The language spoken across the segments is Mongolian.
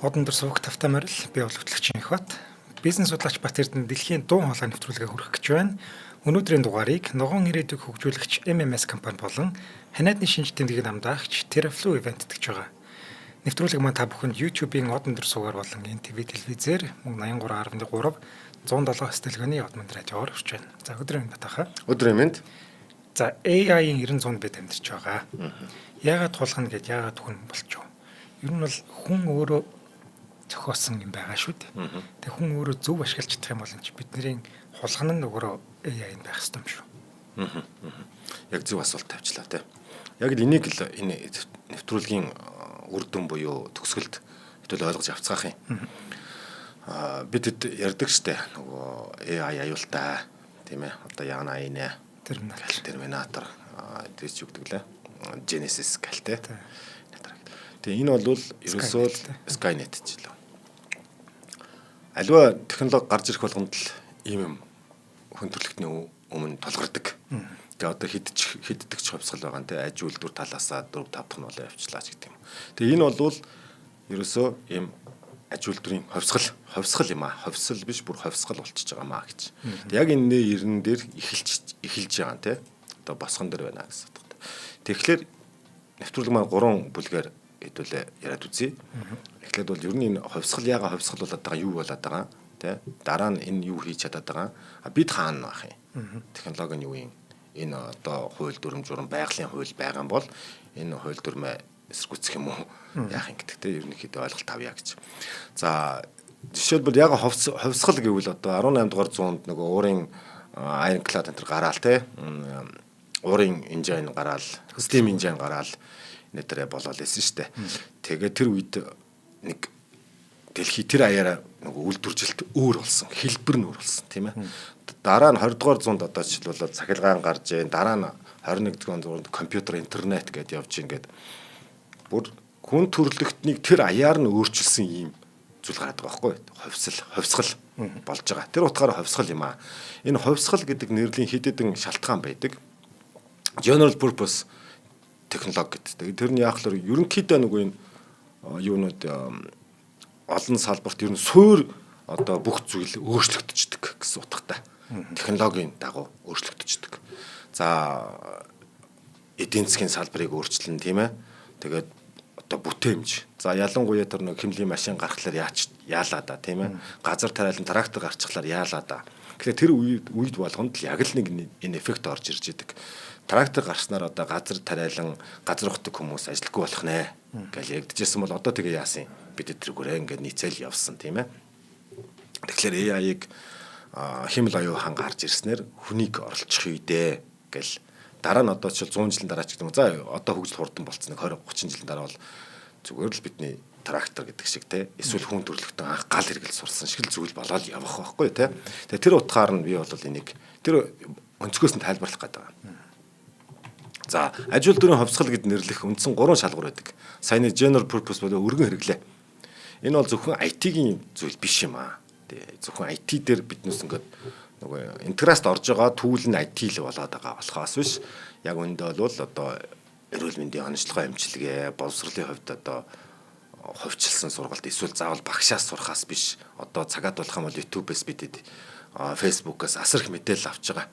Одон дор сувг тавтай морил би бол хөтлөгч Инхбат. Бизнес судлаач Бат Эрдэнэ дэлхийн 100 хоолой нэвтрүүлгээ хүргэх гэж байна. Өнөөдрийн дугаарыг ногоон ирээдүйг хөгжүүлэгч MMS компани болон ханиадны шинж тэмдгийг дамжаагч TerraFlow Event гэж байгаа. Нэвтрүүлэг маань та бүхэнд YouTube-ийн одон дор сувгаар болон NTV телевизээр мөн 83.3 107 стилгоны одмонд радиоор хүрч байна. За өдрийн мэнд батахаа. Өдрийн мэнд. За AI-ийн 90 бид амьдарч байгаа. Яагаад тулгана гэд яагаад хүн болчихов? Ер нь бол хүн өөрөө зохиосон юм байгаа шүү дээ. Тэг хүн өөрөө зөв ашиглаж чадах юм бол бидний хулгана нь өөрөө AI байх хэрэгтэй юм шүү. Яг зөв асуулт тавьчлаа тий. Яг л энийг л энэ нэвтрүүлгийн үр дүн буюу төгсгөлд хэвэл ойлгож авцгаах юм. Бидэд ярьдаг штэ нөгөө AI аюултай тийм ээ. Одоо яана инэ терминатор дэж үгдэг лээ. Genesis гэлтэй. Тэгээ энэ бол ерөөсөө Skynet ч илүү. Аливаа технологи гарч ирэх болгонд л ийм юм хүн төрөлхтний өмнө толгордог. Тэгээ одоо хиддэг ч хувьсгал байгаа нэ аж үйлдвэр талаасаа 4-5 дахь нь болоо явчлаач гэдэг юм. Тэгээ энэ бол ерөөсөө ийм аж үйлдвэрийн хувьсгал юм аа. Хувьсгал биш бүр хувьсгал болчихж байгаа маа гэж. Тэгээ яг энэ нэрнэн дээр эхэлж байгаа нэ. Одоо босгон дээр байна гэсэн утгатай. Тэгэхээр нэвтрүүлэг маань 3 бүлгээр хэдүүлээ яриад үзье. Эхлээд бол ер нь энэ хувьсгал яага хувьсгал болоод байгаа юу болоод байгаа тий. Дараа нь энэ юу хийж чадаад байгаа. Бид хаана байх юм? Технологи нь юу юм? Энэ одоо хууль дүрм журам байгалийн хууль байгаа бол энэ хууль дүрмээ эсэргүүцэх юм уу? Яах юм гэдэг тий. Ерөнхийдөө ойлголт авъя гэж. За жишээлбэл яага хувьсгал гэвэл одоо 18 дугаар зуунд нөгөө уурын ironclad энэ гараал тий. Уурын инжайн гараал, steam инжайн гараал нэтэрэ болоод байсан шүү дээ. Тэгээ тэр үед нэг дэлхий тэр аяараа нөгөө үйлдвэржилт өөр болсон, хэлбэр нь өөр болсон тийм ээ. Дараа нь 20 дугаар зуунд одоо жишээлбэл цахилгаан гарч ийн, дараа нь 21 дугаар зуунд компьютер, интернет гэдээ явж ингээд бүр хүн төрөлхтнийг тэр аяар нь өөрчилсөн юм зүйл гараад байгаа байхгүй юу? Хувьсгал болж байгаа. Тэр утгаараа хувьсгал юм аа. Энэ хувьсгал гэдэг нэрлийн хэд хэдэн шалтгаан байдаг. General purpose технологи гэдэг. Тэр нь яг л ерөнхийдөө нөгөө энэ юунууд олон салбарт ер нь суур одоо бүх зүйл өөрчлөгдчихдөг гэсэн утгатай. Технологийн дагуу өөрчлөгдчихдөг. За эдийн засгийн салбарыг өөрчлөн тийм ээ. Тэгээд одоо бүтээмж. За ялангуяа тэр нэг хэмнэлийн машин гаргахлаар яалаа да тийм ээ. Газар тариалан трактор гарчихлаар яалаа да. Тэгэхээр тэр үед болгонд л яг л нэг энэ эффект орж ирж идэг. Трактор гарснаар одоо газар тариалан газар ухдаг хүмүүс ажиллахгүй болох нэ гэж ягдчихсан бол одоо тэгээ яасан бид тэргүүрээ ингээд нийцээл явсан тийм ээ. Тэгэхээр AI-ыг хэмэл оюун хаан гарч ирснээр хүнийг оролцох үедээ гэл дараа нь одоо ч 100 жилийн дараа ч гэдэг юм. За одоо хөгжил хурдан болцсон 20 30 жилийн дараа бол зүгээр л бидний трактор гэдэг шиг те эсвэл хүн төрөлхтөн анх гал хэрэгэл сурсан шиг л зүйл болоод явах байхгүй те. Тэгээ тэр утгаар нь би бол энийг тэр өнцгөөс нь тайлбарлах гэдэг байна. За аж үйлдвэрийн хувьсгал гэд нэрлэх үндсэн 3 шалгуур байдаг. Саяны general purpose болоо өргөн хэрэглээ. Энэ бол зөвхөн IT-ийн зүйл биш юм аа. Тэгээ зөвхөн IT дээр биднээс ингээд нөгөө интеграст орж байгаа түүл нь IT л болоод байгаа болохоос биш. Яг үүндээ бол одоо эрүүл мэндийн онцлогоо эмчилгээ, боловсролын хувьд одоо хувьчилсан сургалт эсвэл заавал багшаас сурахаас биш. Одоо цагаад болох юм бол YouTube-ээс бидэд Facebook-аас асар их мэдээлэл авч байгаа.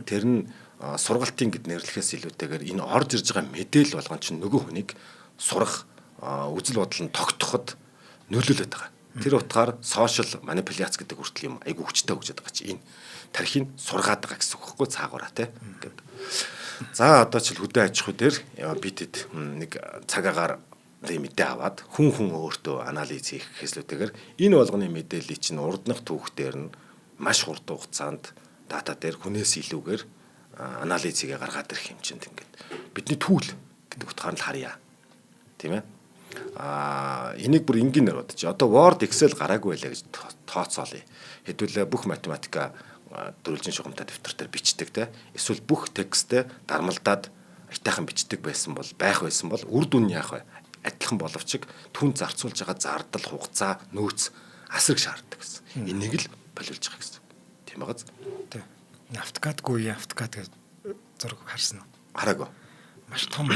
Тэр нь сургалтын гэд нэрлэхээс илүүтэйгээр энэ орж ирж байгаа мэдээлэл болгон чинь нөгөө хүнийг сурах үзэл бодол нь тогтоход нөлөөлөд байгаа. Тэр утгаар social manipulaц гэдэг хүртэл юм айгу хүчтэй хөгжөд байгаа чи энэ тархийг сургаад байгаа гэсэн үг байхгүй цаагаараа тий. За одоо ч хөдөө аж ахуй дээр бидэд нэг цагаагаар мэдээ аваад хүн өөртөө анализ хийх хэслүүтэйгээр энэ болгоны мэдээллийг чинь урднах түүхтэр нь маш хурдан хугацаанд дата дээр хүнээс илүүгээр анализыг гаргаад ирэх хэмжээнд ингээд бидний түүл гэдэг утгаар нь харъя. Тийм ээ. Энийг бүр энгийнээр бодож. Одоо Word, Excel гараагүй байлаа гэж тооцоолъё. Хэдүүлээ бүх математика дөрвөлжин шугамтай дэвтэр дээр бичдэг те. Эсвэл бүх текстээ дармалдаад айтайхан бичдэг байсан бол үр дүн нь яах вэ? Адилхан боловч түн зарцуулж байгаа зардал, хугацаа, нөөц асар их шаарддаг гэсэн. Энийг л болиулж байгаа гэсэн. Тийм байгааз. Тийм. Автокад гэж зураг харсан уу? Хараагүй. Маш том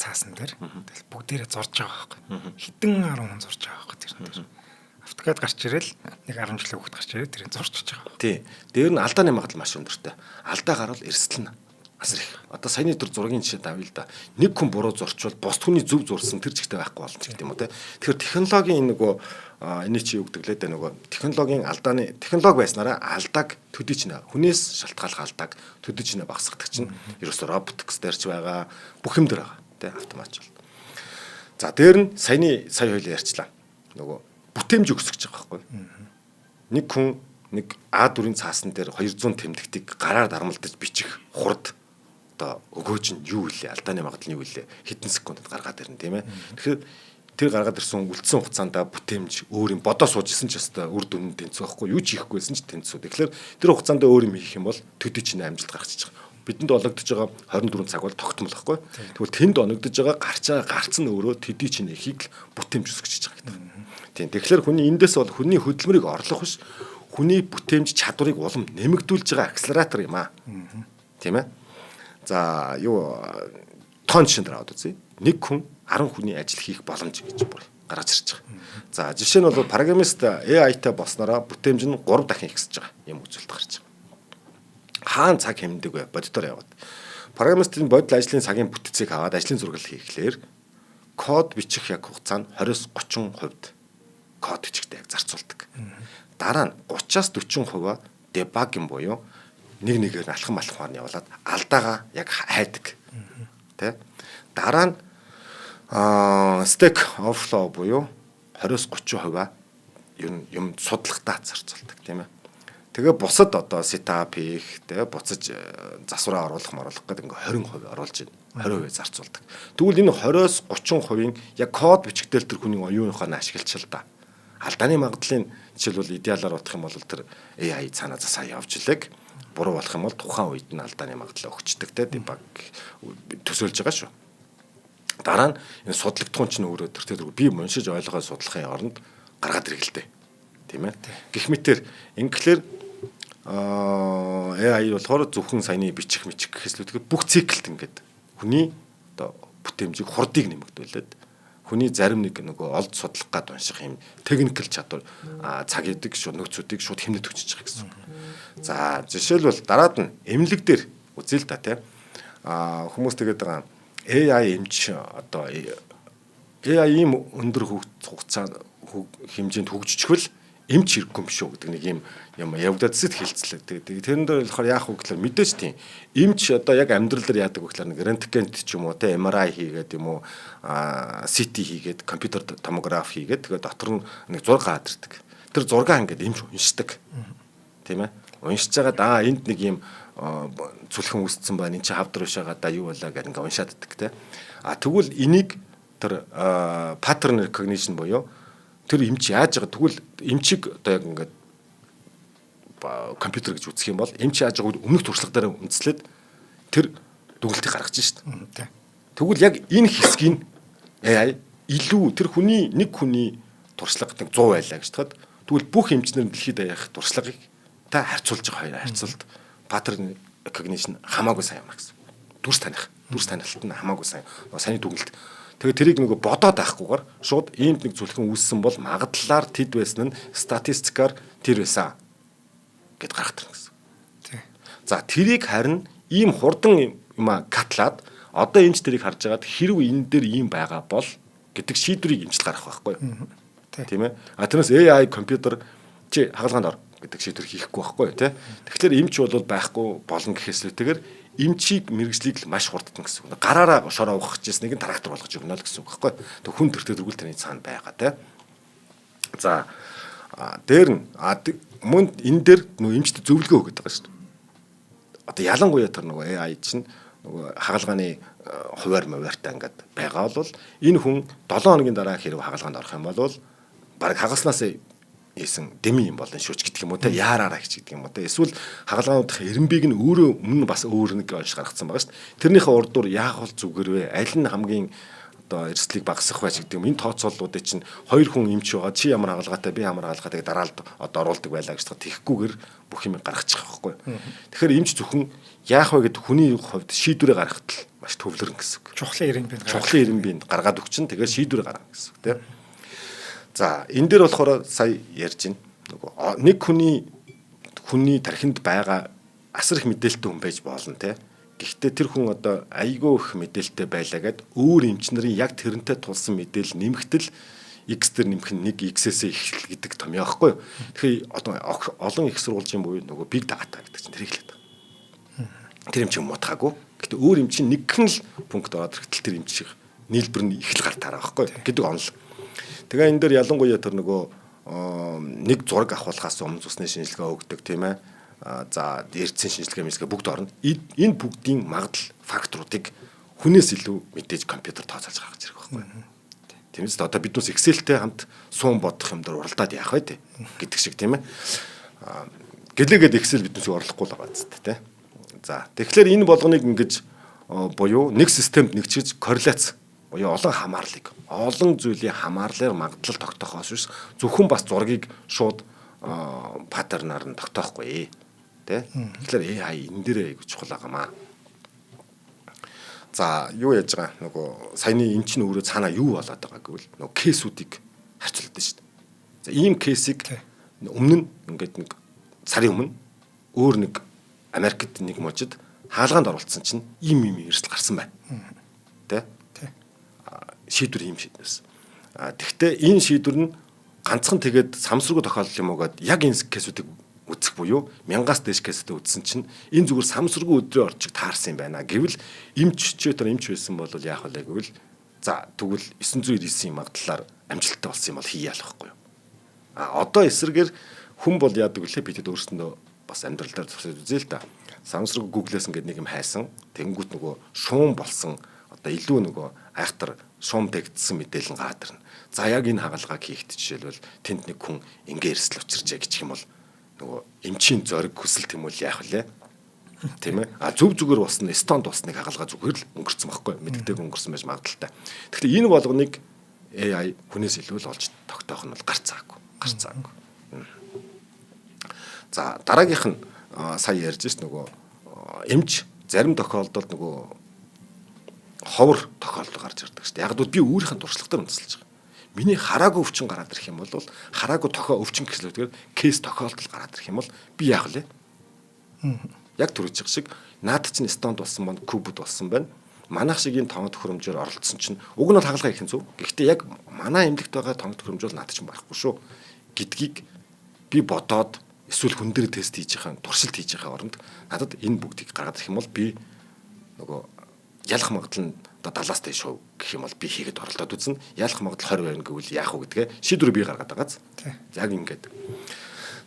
цаасан дээр тэгэл бүгдээрээ зурж байгаа байхгүй. Хэдэн 10 хүн зурж байгаа байхгүй тэрэн дээр. AutoCAD гарч ирэл нэг 10 жилийн хүүхэд гарч ирэл тэрийг зурчиж байгаа. Тий. Дээр нь алдааны магадлал маш өндөртэй. Алдаа гарвал эрсдэл нь асар их. Одоо саяны дөр зургийн жишээ давъя л да. Нэг хүн буруу зурчвал бус хүний зөв зурсан тэр чигтэй байхгүй болно гэх юм уу те. Тэгэхээр технологийн нөгөө энэ чи юу гэдэг лээ нөгөө технологи байснараа алдааг төдий чинь хүнээс шалтгаалх алдааг төдий чинь багасгадаг чинь ерөөсөө роботикс дээрч байгаа бүх юм дээр байгаа те автоматч бол. За дээр нь сая хоёул ярьчлаа. Нөгөө бүтээмж өсгөж байгаа байхгүй. Нэг хүн нэг А4-ийн цаасан дээр 200 тэмдэгтийг гараар дармалдаж бичих хурд одоо өгөөж нь юу вэ? Алдааны магадлал нь юу вэ? Хэдэн секундэд гаргаад ирнэ тийм ээ. Тэгэхээр тэр гаргаад ирсэн үлдсэн хугацаанд бүтээмж өөр юм бодоо суужсэн ч яста үр дүн тэнцүү байхгүй юу ч хийхгүйсэн ч тэнцүү. Тэгэхээр тэр хугацаанд өөр юм хийх юм бол төдий чинь амжилт гаргачих. Бидэнд ологдож байгаа 24 цаг бол тогтмол байхгүй. Тэгвэл тэнд оногдож байгаа гарц нь өөрөө төдий чинь ихийг бүтээмж өсгөж байгаа гэдэг. Тийм. Тэгэхээр хүний эндээс бол хүний хөдөлмөрийг орлох биш хүний бүтээмж чадварыг улам нэмэгдүүлж байгаа акселератор юм аа. Тийм ээ. За юу тон жишээ дээр аваад үзье. Нэг хүн 10 хүний ажил хийх боломж гэж бүр гаргаж ирж байгаа. За жишээ нь бол программист AI-тай болсноороо бүтээмж нь 3 дахин ихсэж байгаа юм үзүүлэлт гарч байгаа. Хаана цаг хэмнэдэг вэ? Бодитоор яваад. Программистын бодол ажлын цагийн бүтцийг аваад ажлын зураг хийхлээр код бичих яг хугацаа нь 20-30% код бичихтэй яг зарцуулдаг. Дараа нь 30-аас 40% дебагинг буюу нэг нэгээр нь алхам алхмаар нь явуулаад алдаагаа яг хайдаг. Тэ? Дараа нь Stack Overflow буюу 20-30% юм судлахтаа зарцуулдаг тийм ээ. Тэгээ бусад одоо setup хийх, тэгээ буцаж засвараа оруулах гэдэг ингээ 20% оруулж байна. 20% зарцуулдаг. Тэгвэл энэ 20-30%-ийн яг код бичигдэл тэр хүний оюуныхоо нь ашиглаж л да. Алдааны магадлалын жишээлбэл идеалаар бодох юм бол тэр AI цаанаа засаа явж илэг. Буруу болох юм бол тухайн үед нь алдааны магадлал өгчдөг те дебаг төсөөлж байгаа шүү. Дараа нь энэ судлагдхуун чинь өөрөө тэр би уншиж ойлгоод судлахын оронд гаргаад иргэлтэй. Тийм ээ. Гэх мэтэр ингээр AI болохоор зөвхөн саяны бичих гэхээс лүтгээд бүх циклд ингээд хүний одоо бүтээмжийг хурдыг нэмэгдүүлээд хүний зарим нэг нөгөө олд судлах гад унших юм техникэл чадвар цаг идэг нөхцүүдийг шууд хэмнэж өгч байгаа гэсэн. За жишээлбэл дараад нь эмнэлэг дээр үзье л да тийм хүмүүс тэгээд байгаа AI эмч одоо AI ийм өндөр хугацаа хэмжээнд хөгжчихвэл эмч хэрэггүй юм шүү гэдэг нэг юм явагдаад зэт хэлцлээ. Тэгээд тэрэн дээр болохоор яах вэ гэхээр мэдээж тийм эмч одоо яг амьдрал дээр яадаг вэ гэхээр нэг рентгент ч юм уу те MRI хийгээд юм уу CT хийгээд компьютер томограф хийгээд тэгээд дотор нь нэг зураг гараад ирдэг. Тэр зургаа ингээд эмч уншдаг. Тийм ээ. Уншиж байгаа энд нэг юм цүлхэн үсцэн байна. Энд чи хавдар ушаагаа юу болоо гэдэг ингээд уншаад иддэг те. Тэгвэл энийг тэр pattern recognition буюу тэр эмч яаж байгаа тэгвэл эмчиг одоо яг ингээд компьютер гэж үзэх юм бол эмч яаж байгааг өмнөх туршлага дээр үндэслээд тэр дүгнэлтийг гаргаж шít. Тэгвэл яг энэ хэсгийг AI илүү тэр хүний нэг хүний туршлага 100 байлаа гэж тахад тэгвэл бүх эмчнэр дэлхийд даях туршлагыг та харьцуулж байгаа хоёр харьцуулт pattern recognition хамаагүй сайн юм гэсэн. Дүрс танилт нь хамаагүй сайн. Саяны дүгнэлт. Тэгээ тэрийг нөгөө бодоод байхгүйгээр шууд иймд нэг зүлхэн үүссэн бол магадлалаар тэд байсан нь статистикаар тэр байсан гэд гаргадаг гэсэн. Тий. За тэрийг харин ийм хурдан юм катлаад одоо эмч тэрийг харж агаад хэрв энэ дээр ийм байгаа бол гэдэг шийдвэрийг эмчил гаргах байхгүй юу? Тийм ээ. Тэрнээс AI компьютер чи хагалгаанд ор гэдэг шийдвэр хийхгүй байхгүй юу? Тэгэхээр эмч бол байхгүй болно гэхээс лүтэйгээр эмчийг мэрэгжлийг маш хурдтан гэсэн үг. Гараараа шороо угах гэжсэн нэг трактор болгож өгнө л гэсэн үг байхгүй. Тэг хүн төртөө дөрвөл тэрний цаана байгаа те. За дээр нь мөн энэ дээр нөгөө эмчд зөвлөгөө өгöd байгаа шүү дээ. Одоо ялангуяа тэр нөгөө AI чинь нөгөө хагалгааны хуваар моваартай ингээд байгаа бол энэ хүн 7 хоногийн дараа хэрэг хагалгаанд орох юм бол баг хагалснаас ийсэн дэми юм болно шүүч гэдэг юм уу те яараараа гэж гэдэг юм уу те эсвэл хагалгаануудах эренбиг нь өөрөө өмнө бас өөр нэг онш гаргацсан байгаа шүү дээ. Тэрнийхээ урдуур яах бол зүгээр вэ? Аль нь хамгийн одоо эрсдлийг багасгах байж гэдэг юм. Энэ тооцооллуудыг чинь хоёр хүн эмч байгаа. Чи ямар хаалгатай, би ямар хаалгатай дараалд одоо оруулдаг байлаа гэж тэгэхгүйгээр бүх юм гаргачих байхгүй. Тэгэхээр эмч зөвхөн яах вэ гэдэг хүний хувьд шийдвэрээ гаргахад л маш төвлөрөн гэсэн үг. Чухлын ирэн биед гаргаад өгчин тэгээд шийдвэрээ гаргана гэсэн үг тийм. За энэ дээр болохоор сая ярьж байна. Нөгөө нэг хүний тархинд байгаа асар их мэдээлэлтэй хүн байж болно тийм. Гэхдээ тэр хүн одоо айгүй их мэдээлэлтэй байлаа гэд өөр эмч нарын яг тэрнтэй тулсан мэдээлэл нэмэгтэл X дээр нэмэх нь 1 X-ээс их гэдэг том яахгүй юу. Тэгэхээр одоо олон их сурвалжийн буюу нөгөө big data гэдэг чинь тэр хэлээд байгаа. Тэр эмч юм утгаагүй. Гэхдээ өөр эмч чинь нэгэн л пункт ороод ирэхдээ тэр эмч шиг нийлбэр нь их л гартаараа байхгүй гэдэг онол. Тэгээ энэ дээр ялангуяа тэр нөгөө нэг зураг авахлахаас өмнө цусны шинжилгээ өгдөг тийм ээ. За эрдсэн шинжилгээ мэсгээ бүгд орно. Энэ бүгдийн магадлал факторуудыг хүнээс илүү мэдээж компьютер тооцоолж гаргаж ирэх байхгүй. Тиймээс одоо биднээс Excel-тэй хамт суун бодох юм дээр уралдаад яах вэ гэдэг шиг тийм ээ. Гэлээгээд Excel биднээс орлохгүй л байгаа зү тийм. За тэгэхээр энэ болгоныг ингэж буюу нэг системд нэгчиж корреляц буюу олон хамаарлыг олон зүйлийн хамаарлаар магадлал тогтоохоос биш зөвхөн бас зургийг шууд паттернаар нь тогтоохгүй. Тэ? Тэгэхээр AI энэ дээрээ айгу чухал байгаамаа. За юу яаж байгаа нөгөө саяны эн чинь өөрөө цаанаа юу болоод байгаа гэвэл нөгөө кейсүүдийг харьцуулдаг шүү дээ. За ийм кейсийг өмнө нь ингээд нэг сарын өмнө өөр нэг Америкт нэг мужид хаалганд оруулсан чинь ийм эрсдэл гарсан байна. Тэ? Шийдвэр ийм шийдвэрсэн. Тэгвэл энэ шийдвэр нь ганцхан тэгээд самсруу тохиолдол юм уу гэд яг энэ кейсүүдийг үзэх буюу 1000-аас дээш кейстэй үзсэн чинь энэ зүгээр самсруу өдрийн орчиг таарсан юм байна. Гэвэл эмч байсан бол яах вэ гэвэл за тэгвэл 999-ийн магадлалаар амжилттай болсон юм бол хийяал байхгүй юу. Одоо эсрэгээр хүн бол яадаг вүлээ бидэд өөрсөндөө бас амьдрал дээр зурсаад үзээ л да. Самсруу Google-ээс ингээд нэг юм хайсан. Тэнгүүт нөгөө шуум болсон одоо илүү нөгөө айхтар шуум тэгдсэн мэдээлэл гараад ирнэ. За яг энэ хагалгааг хийхэд жишээлбэл тэнд нэг хүн ингээ эрсдэл учирчээ гэх юм бол нөгөө эмчийн зориг хүсэл тэмүүл яах вүлээ тийм ээ зөв зүгээр болсон Эстонд болсныг хагалгаа зүгээр л өнгөрцөн байхгүй мэддэг өнгөрсөн байж магадaltaй. Тэгэхээр энэ болгоныг AI хүнээс илүү л олж тогтоох нь бол гарцаагүй. За дараагийнх нь сая ярьж ирсэн нөгөө эмч зарим тохиолдолд нөгөө ховор тохиолдол гарч ирдэг шүү дээ. Яг л би өөрийнх нь туршлагатаар үндэслэж байгаа. Миний хараагүй өвчин гараад ирэх юм бол хараагүй өвчин гэхлээр кейс тохиолдол гараад ирэх юм бол би яах вэ? Яг түрүүч шиг наад чинь Эстонд болсон маань Кубад болсон байна. Манайх шиг энэ тоонот хөрөмжөөр оролцсон чинь уг нь бол хагалгаа их зүв. Гэхдээ яг манай эмнэлэгт байгаа тоонот хөрөмж бол наад чинь барахгүй шүү гэдгийг би бодоод эсвэл хүн дээр тест хийж байгаа туршилт хийж байгаа оронд надад энэ бүгдийг гаргаад ирэх юм бол би нөгөө ялах магадлал нь одоо 70-аас дээш шүү гэх юм бол би хийгээд оролдоод үзнэ. Ялах магадлал 20 байна гэвэл яах вэ гэдгээ шийдвэр бий гаргаад байгааз. Яг ингээд.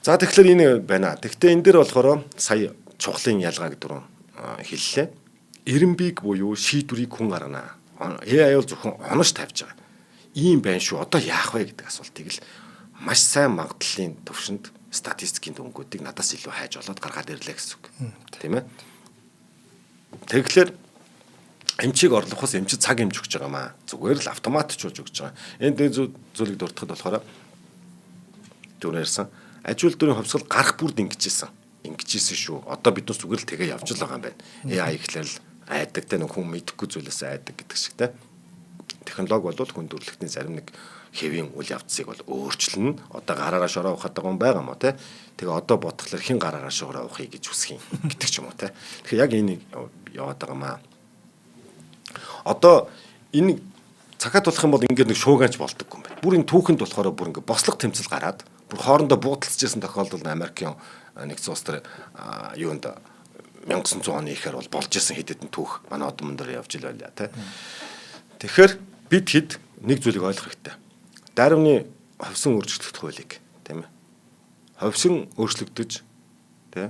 За тэгэхээр энэ байна. Тэгвэл энэ дээр болохоор сая чухлын ялгааг дөрөв хэллээ. Эренбиг буюу шийдвэрийг хүн гаргана. AI бол зөвхөн онош тавьж байгаа. Ийм байна шүү. Одоо яах вэ гэдэг асуултыг л маш сайн магадлалын төвшөнд статистикийн дүнгуудыг надаас илүү хайж олоод гаргаад ирлээ гэсэн үг. Тийм ээ. Тэгэхээр эмчийг орлохоос эмчид цаг хэмж өгч байгаа маа. Зүгээр л автоматчуулж өгч байгаа. Энд зүйлийг дуртахад болохоор түрүү ярьсан. Аж үйлдвэрийн хувьсгал гарах бүрд ингэжсэн шүү. Одоо биднээс зүгээр л тэгээ явж л байгаа юм байна. AI ихлээр л айдаг те нэг хүн мэдэхгүй зүйлээс айдаг гэдэг шиг те. Технологи бол хүн төрөлхтний зарим нэг хэвийн үйл явцыг бол өөрчлөн одоо гараараа шороо ухаад байгаа юм байгаа мó те. Тэгээ одоо бодглохлоор хин гараараа шороо ухъя гэж хүсэх юм гэдэг ч юм уу те. Тэгэхээр яг энийг яваад байгаа маа. Одоо энэ цагаат болох юм бол ингээд нэг шуугаанч болдоггүй юм байна. Бүр энэ түүхэнд болохоор бүр ингээд бослог тэмцэл гараад бүр хоорондоо буудалцажсэн тохиолдол Америкийн нэгдсэн улс төр юунд 1900 оны ихээр бол болж исэн хэд хэдэн түүх манай одон дээр явж ил байлаа тий. Тэгэхээр бид хэд нэг зүйлийг ойлгох хэрэгтэй. Дарвины ховсон өөрчлөлт хуулийг тийм ээ. Ховсон өөрчлөгдөж тий.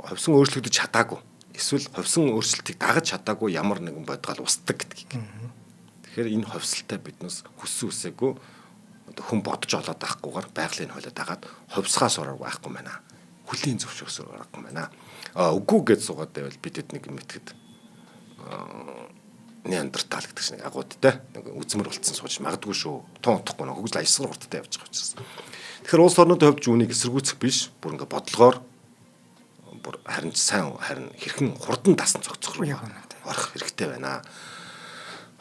Ховсон өөрчлөгдөж чадаагүй. Эсвэл ховсон өөрчлөлтийг дагаж чадаагүй ямар нэгэн бодгал устдаг гэдгийг. Тэгэхээр энэ ховсолтой биднээс хүссэн үсээгүй хүн бодож олоод байхгүйгээр байгалийн хуулиад дагаад ховсгаас ороогүй байхгүй байна. Хүлийн зөвшөөрсөөр орохгүй байна. Үгүй гэж суугаад байвал бидэд нэг мэтгэд неандертал гэдэг чинь агуудтай нэг үзмэр болцсон сууж магадгүй шүү. Тун утахгүй нэг хөгжил аясгар хурдтай явж байгаа учраас. Тэгэхээр улс орнуудын хувьд үүнийг эсэргүүцэх биш, бүр ингээ бодлогоор бүр харин хэрхэн хурдан дасан цогцох руу орох хэрэгтэй байна.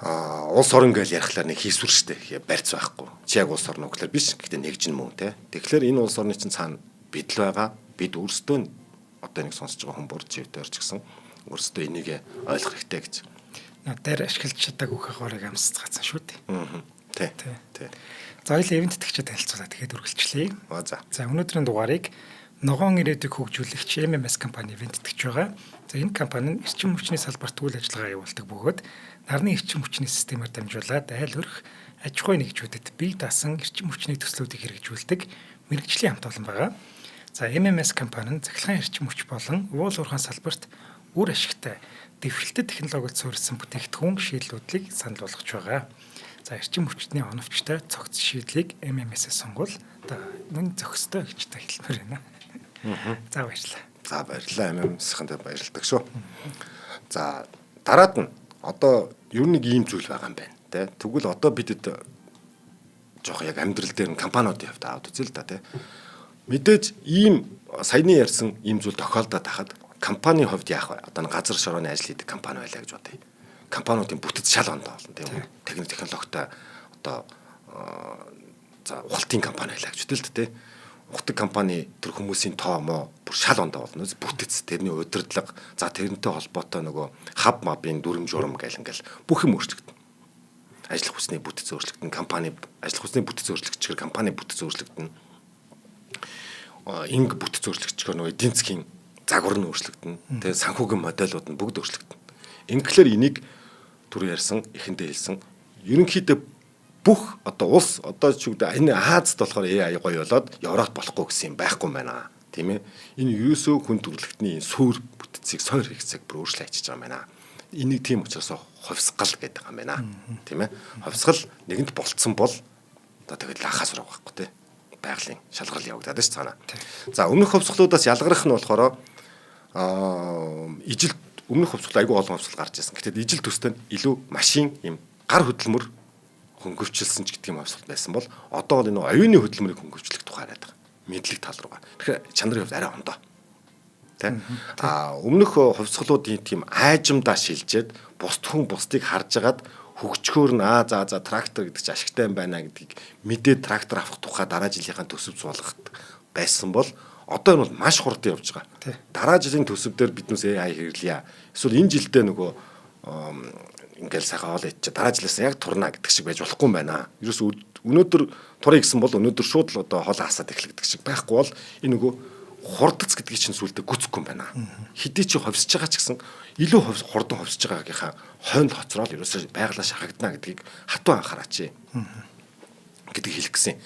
Улс орн гэж ярихлаар нэг хийсвэр штэ барьц байхгүй. Чи яг улс орн гэхэлэр биш. Гэхдээ нэгжин мөн те. Тэгэхээр энэ улс орны чинь цаана бид л байгаа. Бид өөрсдөө одоо нэг сонсож байгаа хүн борживтойр ч гэсэн өөрсдөө энийг ойлгох хэрэгтэй гэж. Дээр ашиглаж чадаагүй хахаарыг амсцгаасан шүү дээ. Тий. За хоёул ивент тэтгэгчид танилцуулаад тэгээд үргэлжлэе. За өнөөдрийн дугаарыг ногоон ирээдүйг хөгжүүлэгч MMS компани ивент тэтгэж байгаа. За энэ компани нь эрчим хүчний салбарт үйл ажиллагаа явуулдаг бөгөөд нарны эрчим хүчний системээр дамжуулаад айл өрх аж ахуй нэгжүүдэд бие даасан эрчим хүчний төслүүдийг хэрэгжүүлдэг мэрэгжлийн хамт олон байгаа. За MMS компани нь цахилгаан эрчим хүч болон уул уурхайн салбарт үр ашигтай дэвшилтэт технологид суурилсан бүтээгдэхүүн шийдлүүдийг санал болгож байгаа. За эрчим хүчний оновчтой цогц шийдлийг MMS-ээс сонгуул. Одоо мөн зохистой гэж та хэлмээр байна. За баярлалаа. За баярлалаа MMS-хэнд баярлалдаг шүү. За дараад нь одоо ер нь нэг ийм зүйл байгаа юм байна. Тэ тэгвэл одоо бидэд жоох яг амьдрал дээр нь компаниудын хувьд аваад үзье л да тэ. Мэдээж ийм саяны ярьсан ийм зүйл тохиолдоод тахад компанийн хувьд яах вэ? Одоо газар шорооны ажил хийдэг компани байлаа гэж бодъё. Компаниудын бүтэц шал ондоо болно тийм үү? Технологитой одоо за ухалтын компани байлаа гэж бодъё л дээ. Ухдаг компани тэр хүмүүсийн тоо мо бүр шал ондоо болно. Бүтэц тэрний удирдлага за тэрнтэй холбоотой нөгөө хаб мабын дүрм журам гэл ингээл бүх юм өөрчлөгдөн. Ажил хүчний бүтэц өөрчлөгдөн, компани ажил хүчний бүтэц өөрчлөгдөж компани бүтэц өөрчлөгдөн. Инг бүтэц өөрчлөгдөж нөгөө эдийн засгийн загвар нь өөрчлөгдөн. Тэгээ санхүүгийн модельуд нь бүгд өөрчлөгдөн. Ингээхээр энийг түр ярьсан, эхэндээ хэлсэн. Ерөнхийдөө бүх одоо улс одоо ч үгдэ энэ Азад болохоор AI гоё болоод Европт болохгүй гэсэн юм байхгүй юм байна. Тийм ээ. Энэ ерөөсөө хүн төрөлхтний суур бүтцийг сойр хэрэгцээг бүр өөрчлөө ачиж байгаа юм байна. Энийг тийм учраас ховсгал гэдэг юм байна. Тийм ээ. Ховсгал нэгэнт болцсон бол одоо тэгэл лахаас ураг байхгүй тий. Байгалийн шалгарал явагдаад ш цаана. За өмнөх ховсгалуудаас ялгарх нь болохоор ижил өмнөх хөвцөл айгүй олон хөвцөл гарч ирсэн. Гэтэл ижил төстэй илүү машин юм гар хөдөлмөр хөнгөвчлсөн ч гэдэг юм хөвцөл байсан бол одоо бол энэ оюуны хөдөлмөрийг хөнгөвчлөх тухай яриад байгаа. Мэдлэг тал руугаа. Тэгэхээр чанарын хувьд арай ондоо. Тэ? Өмнөх хөвцлүүдийн тийм айжмдаа шилжээд бусд хүн бусдыг харж агаад хөгчгөөр нь за трактор гэдэг чинь ашигтай юм байна гэдгийг мэдээд трактор авах тухай дараа жилийнхаа төсөв суулгахад байсан бол одоо энэ бол маш хурдан явж байгаа. Дараа жилийн төсөв дээр биднээс AI хэрэглэе. Эсвэл энэ жилдээ нөгөө ингээл сайхан хоол идчих. Дараа жилээс яг турна гэдэг шиг байж болохгүй юм байна. Ерөөс өнөөдөр турыг гэсэн бол өнөөдөр шууд л одоо хоол хасаад эхлэх шиг байхгүй бол энэ нөгөө хурдац гэдгийг чинь сүултээ гүцэхгүй юм байна. Хэдий чи ховсож байгаа ч гэсэн илүү хурдан ховсож байгаагийнхаа хойнд хоцрол ерөөсөө байгалаа шахагдана гэдгийг хатуу анхаараач гэдэг хэлэх гэсэн.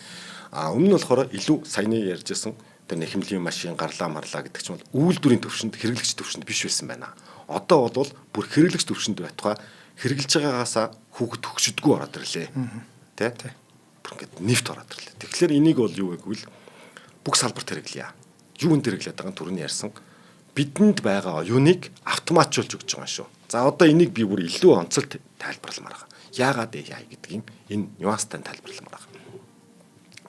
Өмнө нь болохоор илүү саяны ярьжсэн тэр нэхэмлийн машин гарлаа марлаа гэдэг чинь бол үйлдвэрийн төвшөнд хэрэглэгч төвшөнд биш байсан байна. Одоо бол бүр хэрэглэгч төвшөнд байтугай хэрэглэж байгаагаасаа хүүхэд төгсөдгөө ороод ирлээ. Тэ? Бүр ингээд нефт ороод ирлээ. Тэгэхээр энийг бол юу гэвэл бүх салбарт хэрэглэе. Юунд хэрэглээд байгаа түрүүний ярьсан бидэнд байгаа оюуныг автоматжуулж өгч байгаа шүү. За одоо энийг би бүр илүү онцолт тайлбарламаар байгаа. Яагаад яа гэдгийг энэ нюанстай тайлбарламаар байгаа.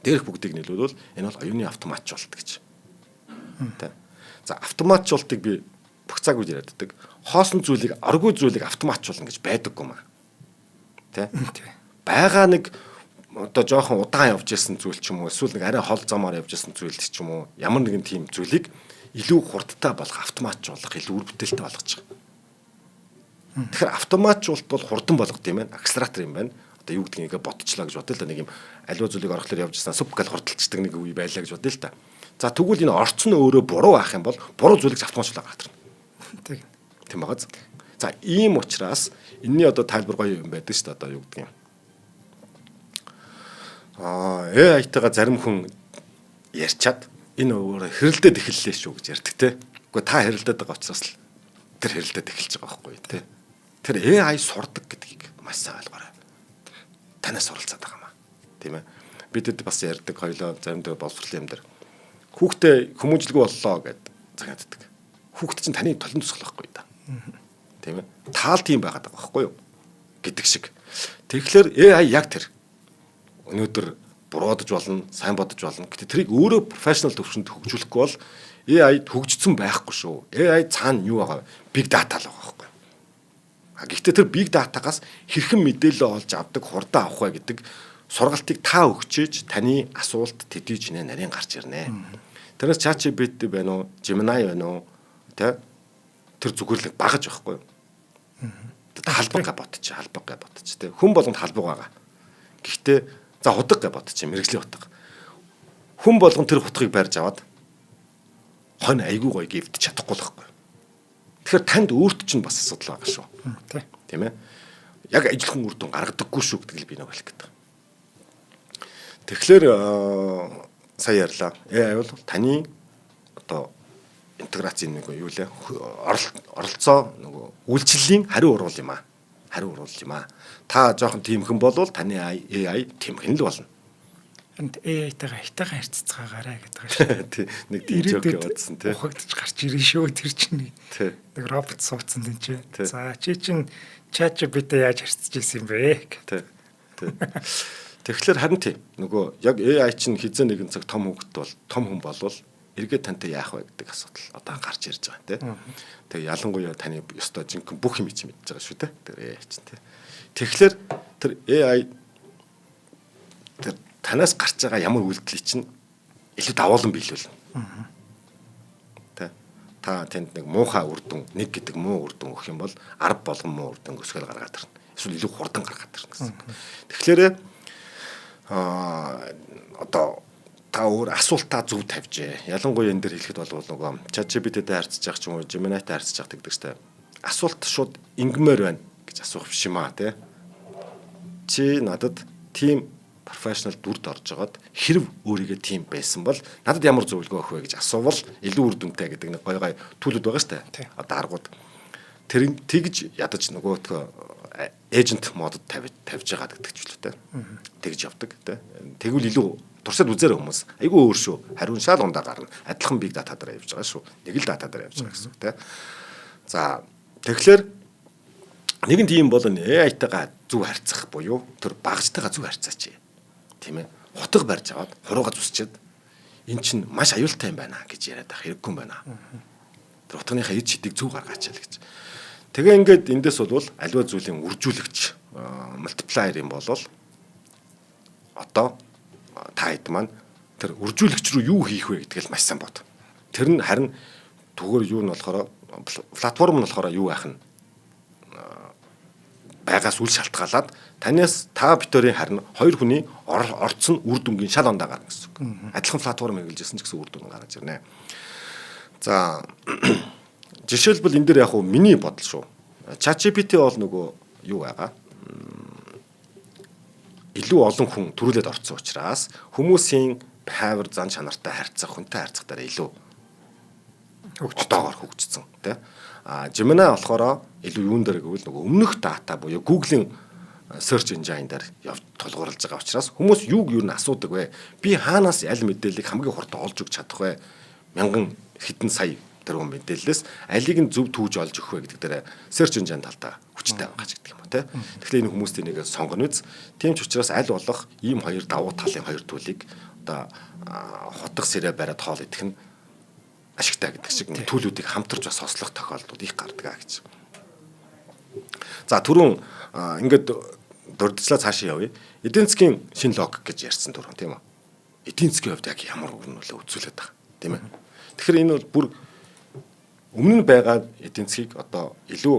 Дээрх бүгдийг нийлүүлвэл энэ бол оюуны автоматжуулалт гэж. Тэ. За автоматжуулалтыг би бүх цаг үед ярьдаг. Хоосон зүйлийг аргүй зүйлийг автоматжуулна гэж байдаггүй маа. Тэ. Бага нэг одоо жоохон удаан явж исэн зүйл ч юм уу эсвэл нэг арай хол замаар явж исэн зүйл ч юм уу ямар нэгэн тийм зүйлийг илүү хурдтай болгох автоматжуулах илүү үр бүтээлтэй болгож байгаа. Тэгэхээр автоматжуулалт бол хурдан болгох юм байна. Акселератор юм байна. Одоо юу гэдгийг ботчлаа гэж бодъё л да нэг юм аливаа зүйлийг орохлоор явж исэн суп гал хурдталчдаг нэг үе байлаа гэж бодъё л да. За тэгвэл энэ орцсон өөрөө буруу авах юм бол буруу зүйлийг автоматжуулаад гаргана. Тийм багаз. За ийм учраас энэний одоо тайлбар гоё юм байдаг шүү дээ одоо юу гэдэг юм. AI-тайгаа зарим хүн ярьчаад энэ өөрөө хэрэлдээд эхэллээ шүү гэж ярьдаг те. Гэхдээ та хэрэлдээд байгаа учраас л тэр хэрэлдээд эхэлж байгаа байхгүй те. Тэр AI сурдаг гэдгийг маш сайн ойлгоорой. Танаас суралцаад байгаа маа. Тийм ээ. Бидэд бас ярьдаг хоёлоо заримдаа боловсролын юм дээр. Хүүхдээ хүмүүжлэгүй боллоо гэд загнааддаг. Хүүхд чинь таны толон тусгал байхгүй да. Тийм ээ. Таал тийм байгаад байгаа байхгүй юу? гэдэг шиг. Тэгэхээр AI яг тэр өнөөдөр буруудаж болно, сайн бодож болно. Гэтэ тэрийг өөрөө профешнл төвшөнд хөгжүүлэхгүй бол AI хөгжсөн байхгүй шүү. AI цаана юу байгаа? Big data л байгаа байхгүй. Гэхдээ тэр big data-гаас хэрхэн мэдээлэл олж авдаг, хурдан авах вэ гэдэг сургалтыг та өгчээж таны асуулт төдий чинээ нарийн гарч ирнэ. Тэрнээс ChatGPT байна уу, Gemini байна уу? Тэр зүгэрлэг багаж байхгүй. Халбаг бодчих. Тэ хүн болгонд халбаг байгаа. Гэхдээ за худаг гэж бодчих, мэрэгжлийн утга. Хүн болгон тэр хутгийг барьж аваад хонь айгүй гоё гівдэж чадахгүй л байхгүй. Тэгэхээр танд өөрт чинь бас асуудал байгаа шүү. Тийм ээ. Яг ажилхан үр дүн гаргадаггүй шүү гэдгийг би нэг хэлэх гэдэг. Тэгэхээр сая ярьлаа. AI бол таны одоо интеграцийн нэг юу лээ оролцоо нөгөө үйлчлэлийн хариу урвал юм аа. Та жоохон тиймхэн болвол таны AI тиймхэн л болно. Энд AI-тайгаа хитайгаа харьцацгаагаарай гэдэг байна. Тий. Нэг тийм жок явуулсан тий. Ухагдж гарч ирэн шүү тэр чинь. Нэг робот суудсан энэ чинь. За чи чинь ChatGPT яаж харьцаж ирсэн юм бэ? Тий. Тэгэхээр харин тий. Нөгөө яг AI чинь хизээ нэгэн цаг том хүн болвол эргээд тантай яах вэ гэдэг асуудал одоо гарч ирж байгаа тий. Тэгээ ялангуяа таны ёстой жинхэнэ бүх юм чинь мэдж байгаа шүү дээ. Тэр AI чинь тий. Тэгэхээр тэр AI тэр танаас гарч байгаа ямар үйлдэлийг чинь илүү давуулан биелүүлнэ. Та тэнд нэг муухай үр дүн, нэг гэдэг муу үр дүн өгөх юм бол 10 болгон муу үр дүн өсгөл гаргаад ирнэ. Эсвэл илүү хурдан гаргаад ирнэ гэсэн. Тэгэхээр одоо та өөр асуултаа зөв тавьжээ. Ялангуяа энэ дэр хэлэхэд бол нөгөө ChatGPT-тэй харьцаж байгаа ч юм уу, Gemini-тэй харьцаж байгаа гэдэг чинь асуулт шууд ингэмээр байна гэж асуух биш юм аа тий. Чи надад тийм профешнл дүрд орж агаад хэрв өөрийгөө тийм байсан бол надад ямар зөвлөгөө өгөх вэ гэж асуувал илүү үр дүнтэй гэдэг нэг гой төлөвлөд байгаа шүү дээ. Одоо аргууд тэр тэгж ядаж нөгөөтгөө эйжент модод тавьж байгаа гэдэг ч үлээ. Тэгж явдаг тий. Тэгвэл илүү туршаад үзээрэй хүмүүс. Айгүй өөр шүү. Хариун шал ундаа гарна. Адилхан big data дээр явж байгаа шүү. Нэг л data дээр явж байгаа гэсэн үг тий. За тэгэхээр нэгэн тийм бол AI-тайгаа зөв харьцах буюу тэр багажтайгаа зөв харьцаач. Тийм ээ. Хутга барьж аваад хуруугаа зүсчихэд эн чинь маш аюултай юм байна гэж яриад байх хэрэггүй юм байна. Тэр хутгийнхаа эд шидийг зөв гаргаач л гэж. Тэгээ ингээд эндээс бол аливаа зүйлийн үржүүлэгч мультиплайер юм болвол одоо та хэд маань тэр үржүүлэгч рүү юу хийх вэ гэдгээл маш сайн бод. Тэр нь харин түгээр юу нь болохоор платформ нь болохоор юу байх нь байгаас үл шалтгаалаад танаас та битүүрийн харин хоёр хүний орцсон үр дүнгийн шал ондаа гарна гэсэн үг. Адилхан платформ хэрэгжилсэн ч гэсэн үр дүн гарч ирнэ. За жишээлбэл энэ дээр яг хуу миний бодол шүү. ChatGPT бол нөгөө юу байгаа? Илүү олон хүн төрүүлээд орцсон учраас хүмүүсийн хайвар зан чанартай харьцах, хүнтэй харьцах дээр илүү хөгжтөөр хөгжсөн тий. Gemini болохоор илүү юун дээр гэвэл нөгөө өмнөх дата буюу Google-ийн search engine дээр тулгуурлаж байгаа учраас хүмүүс юуг юу н асуудаг вэ? Би хаанаас аль мэдээллийг хамгийн хурдан олж өгч чадах вэ? Мянган хэдэн сая тэрүүн мэдээллээс алийг нь зөв түүж олж өгөх вэ гэдэг дээр search engine талдаа хүчтэй байгаа ч гэдэг юм ба тий. Тэгэхээр энэ хүмүүст энийг сонгоно үз. Тийм ч учраас аль болох ийм хоёр давуу талын хоёр төлийг одоо хотго сэрэ бариад хоол идэх нь ашигтай гэдэг шиг төлүүдийг хамтарч бас сослох тохиолдол их гардаг гэж. За түрүүн ингээд дурдчлаа цаашаа явъя. Эдийн засгийн шинэ логик гэж ярьсан түрүүн тийм үү? Эдийн засгийн хувьд яг ямар өгнөлөө үзүүлээд байгаа тийм ээ. Тэгэхээр энэ бол бүр өмнө нь байгаа эдийн засгийг одоо илүү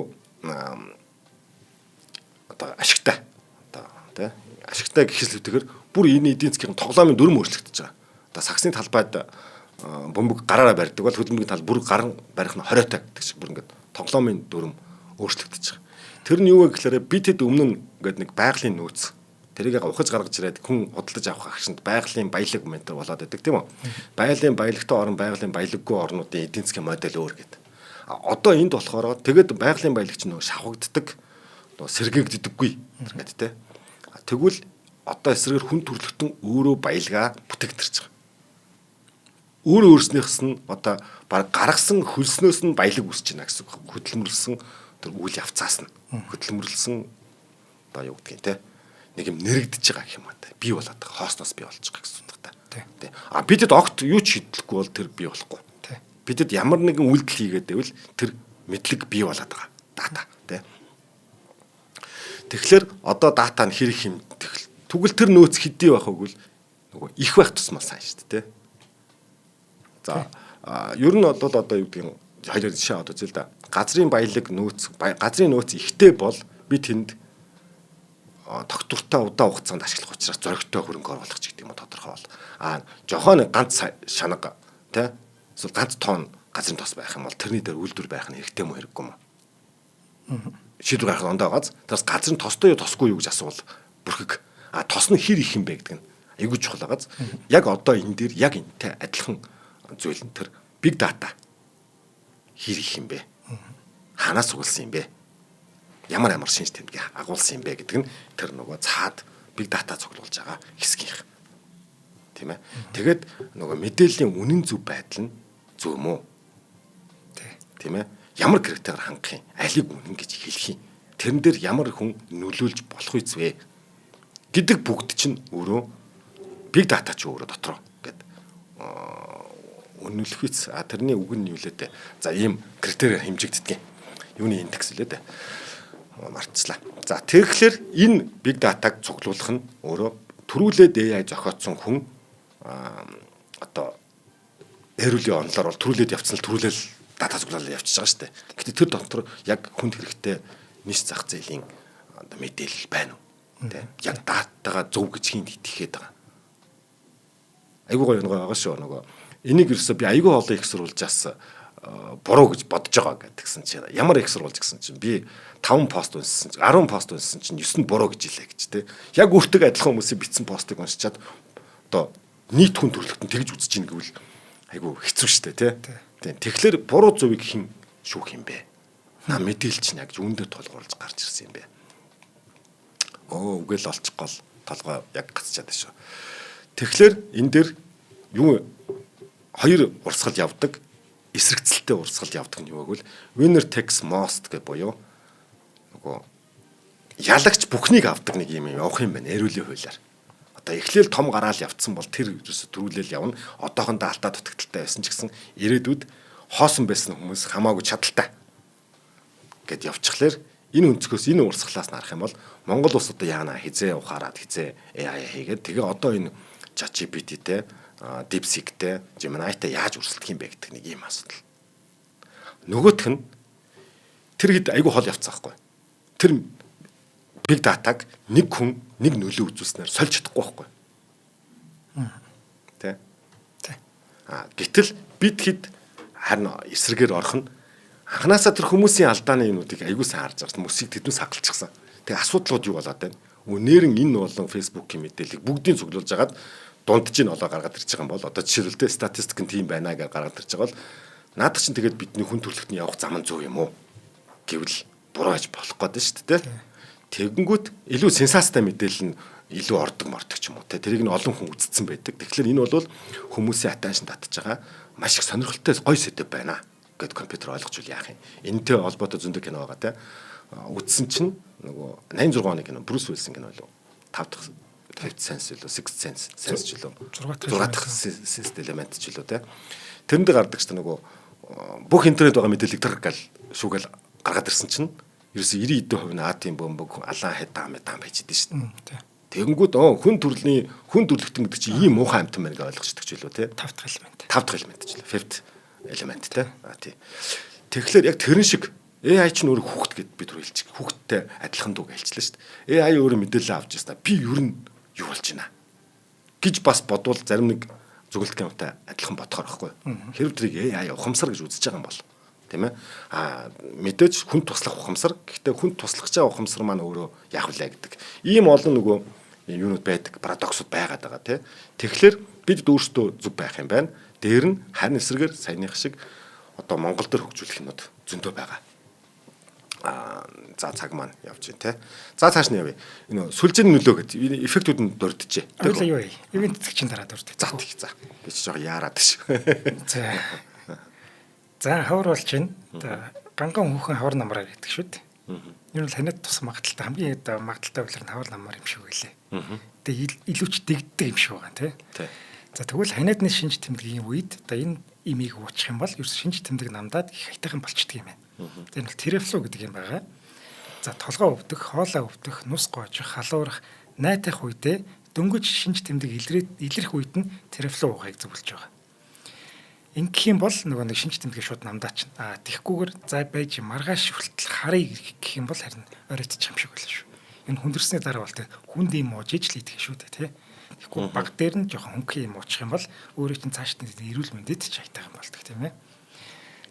одоо ашигтай одоо тийм ашигтай гэхэлтэйгээр бүр энэ эдийн засгийн тоглоомын дүрм өөрчлөгдөж байгаа. Одоо саксны талбайд бөмбөг гараараа барьдаг бол хөдөлмөрийн тал бүр гар барих нь 20-тай гэдэг шиг бүр ингээд тоглоомын дүрм өөрчлөгдөж байгаа. Тэр нь юу вэ гэхээр бид хэд өмнө нь ингээд нэг байгалийн нөөц тэрийг ухаж гаргаж ирээд хүн худалдаж авах агшинд байгалийн баялаг ментор болоод байдаг тийм үү? Байгалийн баялагтай орн байгалийн баялаггүй орнуудын эдийн засгийн модель өөр гэдэг. Одоо энд болохоор тэгэд байгалийн баялагч нөө шавхагддаг сэргээгддэггүй гэдэг тийм. Тэгвэл одоо эсрэгээр хүн төрөлхтөн өөрөө баялгаа бүтээгдэрч байгаа. Өөрөө өөрснийхс нь одоо баг гаргасан хөлснөөс нь баялаг үсэж байна гэсэн үг. Хөдөлмөрлсөн тэр үйл явцаас нь хөдөлмөрлсөн одоо юу гэдгийг те нэг юм нэрэгдэж байгаа гэх юм байна. Бий болоод байгаа. Хоосноос бий болж байгаа гэсэн үг та. Тэ. А бидэд огт юу ч шийдлэхгүй бол тэр бий болохгүй. Тэ. Бидэд ямар нэгэн үйлдэл хийгээд байвал тэр мэдлэг бий болоод байгаа. Дата тэ. Тэгэхээр одоо дата нь хэрэг юм тэгвэл тэр нөөц хэдий байх вэ гэвэл нөгөө их байх тусмаа сайн шүү дээ тэ. За ер нь одоо юу гэдгийг хоёроор жишээ аваад үзье л да. Газрын баялаг нөөц газрын нөөц ихтэй бол би тэнд тогтвортой удаан хугацаанд ашиглах учраас зоригтой хөрөнгө оруулах ч гэдэг юм уу тодорхой бол. Жохоо ганц шанага тий эсвэл ганц тонн газрын тос байх юм бол тэрний дээр үйлдвэр байх нь хэрэгтэй мó хэрэггүй мó. Шийдвэр гаргах ондоо гац. Тэрс газрын тостой юу тосгүй юу гэж асуувал бүрхэг. Тос нь хэр их юм бэ гэдэг нь айгүй чухал гац. Яг одоо энэ дээр яг энэтэй адилхан зүйл нь тэр big data хэр их юм бэ? Ханаас сугалсан юм бэ? Ямар шинж тэмдгийг агуулсан юм бэ гэдэг нь тэр нөгөө цаад big data цуглуулж байгаа хэсгийнх. Тийм ээ. Тэгээд нөгөө мэдээллийн үнэн зөв байдал нь зөв мө? Тийм ээ. Ямар критериар хангах юм? Алийг үнэн гэж хэлэх юм? Тэрэн дээр ямар хүн нөлөөлж болох үзвэ гэдэг бүгд чинь өөрөө big data ч өөрөө дотроо гэдэг үнэлэх үз. Тэрний үг нь юу лээ дээ. За ийм критериар хэмжигддэг. Юуны индекс лээ дээ. Мартчихлаа. За тэгэхээр энэ big data-г цуглуулах нь өөрөө төрүүлээд AI зохиоцсон хүн одоо эрүүлийн онолоор бол төрүүлээд явцсан л төрүүлэл дата цуглуулаад явчихж байгаа шүү дээ. Гэтэ тэр дотор яг хүнд хэрэгтэй нийс зах зээлийн мэдээлэл байна уу? Тэ. Яг датагаа зөв гэж хин итгэхэд байгаа. Айгуу гоё байгаа шүү нөгөө. Энийг ерөөсөө би айгүй олон их сурвалжаас буруу гэж бодож байгаа гэдгсэн чинь ямар их сурвалж гэсэн чинь би 5 пост унссан чинь 10 пост унссан чинь 9 нь буруу гэж хэлээ гэж те. Яг өөртөө адилхан хүмүүсийн бичсэн постыг уншичаад одоо нийт хүн төрөлхтөн тэгж үзэж ийн гэвэл айгүй хэцүү шттэ те. Тэгэхээр буруу зөвийг хэн шүүх юм бэ? Мэдээлэл чинь яг үүндээ тулгуурлаж гарч ирсэн юм бэ. Үгээл олчихгол толгой яг гацчаад шүү. Тэгэхээр энэ дээр юу хоёр урсгал явдаг эсрэгцэлтэй урсгал явдаг нь юу гэвэл winner takes most гэх буюу нөгөө ялагч бүхнийг авдаг нэг юм явах юм байна эрүүлийн хуулиар. Одоо эхлээл том гараал явцсан бол тэр ерөөсө төрүүлэл явна. Одоохондоо алдаа дутагдaltaй байсан ч гэсэн ирээдүйд хоосон байсан хүмүүс хамаагүй чадaltaй гэд явчихлаар энэ өнцгөөс энэ урсгалаас нарах юм бол Монгол улс одоо яана хизээ ухаарад хизээ AI хийгээд тэгээ одоо энэ ChatGPT-тэй DeepSeek-тэй Gemini-тэй яаж өрсөлдөх юм бэ гэдэг нэг юм асуудал. Нөгөөх нь тэр хэд айгүй хол явцсан байхгүй. Тэр big data-г нэг хүн нэг нөлөө үзүүлснээр сольж чадахгүй байхгүй. Тэ. Гэтэл бид хэд харин эсрэгээр орох нь анханасаа тэр хүмүүсийн алдааны юмнуудыг айгүй сайн харж байгаа. Мөсийг тэднээс хаггалчихсан. Тэгээ асуудлууд юу болоод байна? Нэрэн энэ болон Facebook-ийн мэдээллийг бүгдийг цуглуулж агаад дундж ин олоо гаргаад ирж байгаа юм бол одоо жишээлбэл статистик нь тийм байна гэж гаргаад ирж байгаа бол наадах чинь тэгээд бидний хүн төрөлхтний явах зам нь зөв юм уу гэвэл буруу гэж болох гээд шүү дээ. Тэгэнгүүт илүү сенсацтай мэдээлэл нь илүү ордог мордог ч юм уу те тэрийг нь олон хүн үзсэн байдаг. Тэгэхээр энэ бол хүмүүсийн attention татж байгаа маш их сонирхолтой гоё сэдв байна гэд компьютер ойлгож үл яах юм. Энэтэй холбоотой зөндөө кино байгаа те. Үзсэн чинь нөгөө 86 оны кино Брюс Уиллисын кино лөө 5 дахь Fifth Sense лөө Sixth Sense ч лөө 6 дахь sense element ч лөө те. Тэрэнд гардаг ч нөгөө бүх интернет байгаа мэдээллийг тэр гал шүүгээл гаргаад ирсэн чинь ерөөсө 90% нь атом бомбог алаан хатаа мэдэн байж идэв шүү дээ. Тэгэнгүүт хүн төрлөختөн гэдэг чинь ийм муухай амтан байна гэж ойлгочдөг ч лөө те. 5 дахь элемент ч лөө Fifth element те. Тий. Тэгэхээр яг тэрэн шиг AI ч нөр хүүхд гэд бид түр хэлчих. Хүүхдтэй адилхан дуу гэлчлээ шүү дээ. AI өөрөө мэдээлэл авч ястаа би ер нь юу болж байна гэж бас бодвол зарим нэг зөвлөлт юмтай адилхан бодохоор байхгүй. Хэрв тэрийг AI ухамсар гэж үзэж байгаа юм бол тийм ээ. Мэдээж хүн туслах ухамсар. Гэхдээ хүн туслах чаа ухамсар маань өөрөө яах вүлээ гэдэг. Ийм олон нөгөө юунууд байдаг, парадоксууд байгаад байгаа тийм. Тэгэхээр бид өөрсдөө зүг байх юм байна. Дээр нь харин эсрэгээр саяных шиг одоо Монгол төр хөгжүүлэх юмуд зөндөө байгаа. За цаг маань явж байна те. За цааш нь явъя. Энэ сүлжээний нөлөө гэдэг эффектүүд нь дурджээ. Ойлаа юу вэ? Ивент цэгчин дараа дурддаг. За тийм за. Би ч жоо яарад ш. За. За хавар болж байна. Ганган хүүхэн хавар намраа гэдэг шүү дээ. Ер нь ханиад тус магадaltaй хамгийн магадaltaй үйлэр нь хавар намар юм шиг байлээ. Тэгээ илүү ч дэгддэг юм шиг байгаа тий. За тэгвэл ханиадны шинж тэмдгийн үед одоо энэ имийг уучих юм бол ерөөс шинж тэмдэг намдаад их хайтайхан болчдөг юм байна. За энэ бол терефлу гэдэг юм байгаа. За толгой өвдөх, хоолой өвдөх, нус гоожих, халуурах, найтах үедээ дөнгөж шинж тэмдэг илэрх үед нь терефлу уугаыг зөвлөж байгаа. Ингэх юм бол нөгөө нэг шинж тэмдгийг шууд намдаач. Тэгхгүйгээр за байж маргааш хүртэл харъя гэх юм бол харин оройтчих юм шиг байлаа шүү. Энэ хүндэрсний дараа бол тэг хүнд юм ууж ижил идэх шүү дээ тий. Тэгэхгүй баг дээр нь жоохон хөнгөн юм уучих юм бол өөрөө чинь цааш нь эрүүл мэндэд ч хайтайхан болдог тийм ээ.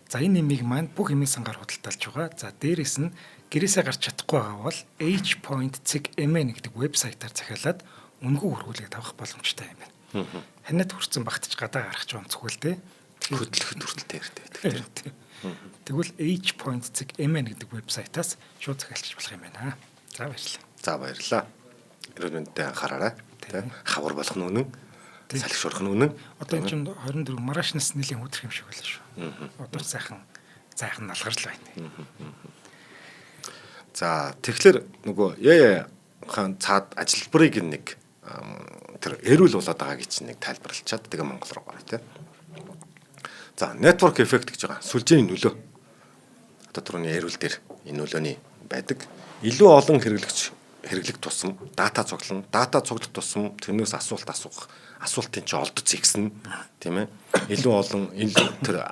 За энэ нэмийг маань бүх эмийн сангаар худалдаалж байгаа. За дээрэс нь гэрээсээ гарч чадахгүй байгаа бол h.cig.mn гэдэг вебсайтаар захиалаад үнэгүй хөргүүлээд авах боломжтой юм байна. Ханиад хүрсэн багтж гадаа гарах ч онцгүй л дээ. Хөдлөхөд хүртэл байдаг. Тэгвэл h.cig.mn гэдэг вебсайтаас шууд захиалж болох юм байна. За баярлалаа. За баярлалаа. Эрүүл мэндэд анхаараарай. Хавар болох нь үнэн. Салхишурах нь үнэн. Одоо энэ чинь 24 маргаашнаас нэлийн хөдөлгөх юм шиг байлаа шүү. Одоо сайхан налгарл байна. За тэгэхээр нөгөө яа хаан цаад ажилбарыг нэг тэр эрүүл болоод байгаагийн чинь нэг тайлбарлалчаад тэгээ Монгол руу гараа тий. За network effect гэж байгаа. Сүлжээний нөлөө. Одоо түрүүний эрүүл дээр энэ нөлөөний байдаг. Илүү олон хэрэглэх тусам дата цуглах тусам тэрнээс асуулт асуух. Асуултын чи олдоц ихсэн тийм ээ. Илүү олон тэр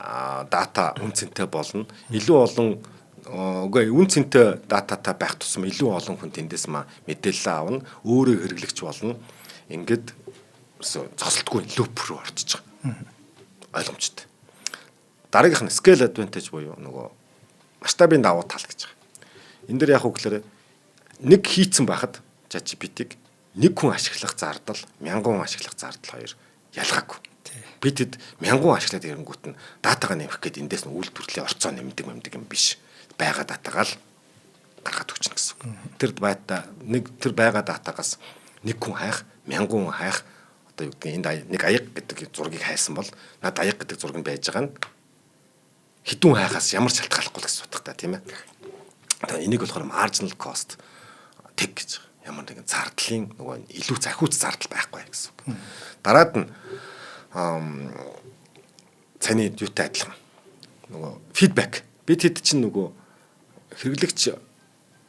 дата үнцэнтэй болно. Илүү олон үнцэнтэй дататай байх тусам илүү олон хүн тэндээс мэдээлэл авна. Өөрөө хэрэглэгч болно. Ингээд зогсолтгүй луп руу орчиж байгаа. Ойлгомжтой. Дараагийнх нь scale advantage буюу нөгөө масштабын давуу тал гэж байгаа. Энд дээр яг үгээр нэг хийцэн байхад ChatGPT-г нэг хүн ашиглах зардал, 1000 хүн ашиглах зардал хоёр ялгаагүй. Бид хэд 1000 хүн ашиглаад ирэнгүүт нь датагаа нэмэх гээд эндээс нь үйлдвэрлэлийн орцоо нэмдэг юм биш. Бага датагаа л гаргаад өгч гэсэн. Тэр бага датагаас нэг хүн хайх, 1000 хүн хайх одоо юу гэдэг энд нэг аяг гэдэг зургийг хайсан бол над аяг гэдэг зураг нь байж байгаа нь хідүүн хайхаас ямар ч шалтгааллахгүй л гэсэн утгатай тийм ээ. Тэгээ энийг болохоор marginal cost тэг гэж ямар нэгэн зардлын нөгөө илүү захиуц зардал байхгүй гэсэн үг. Дараад нь цааны юутай адилхан нөгөө фидбек. Бид хэд чинь нөгөө хэрэглэгч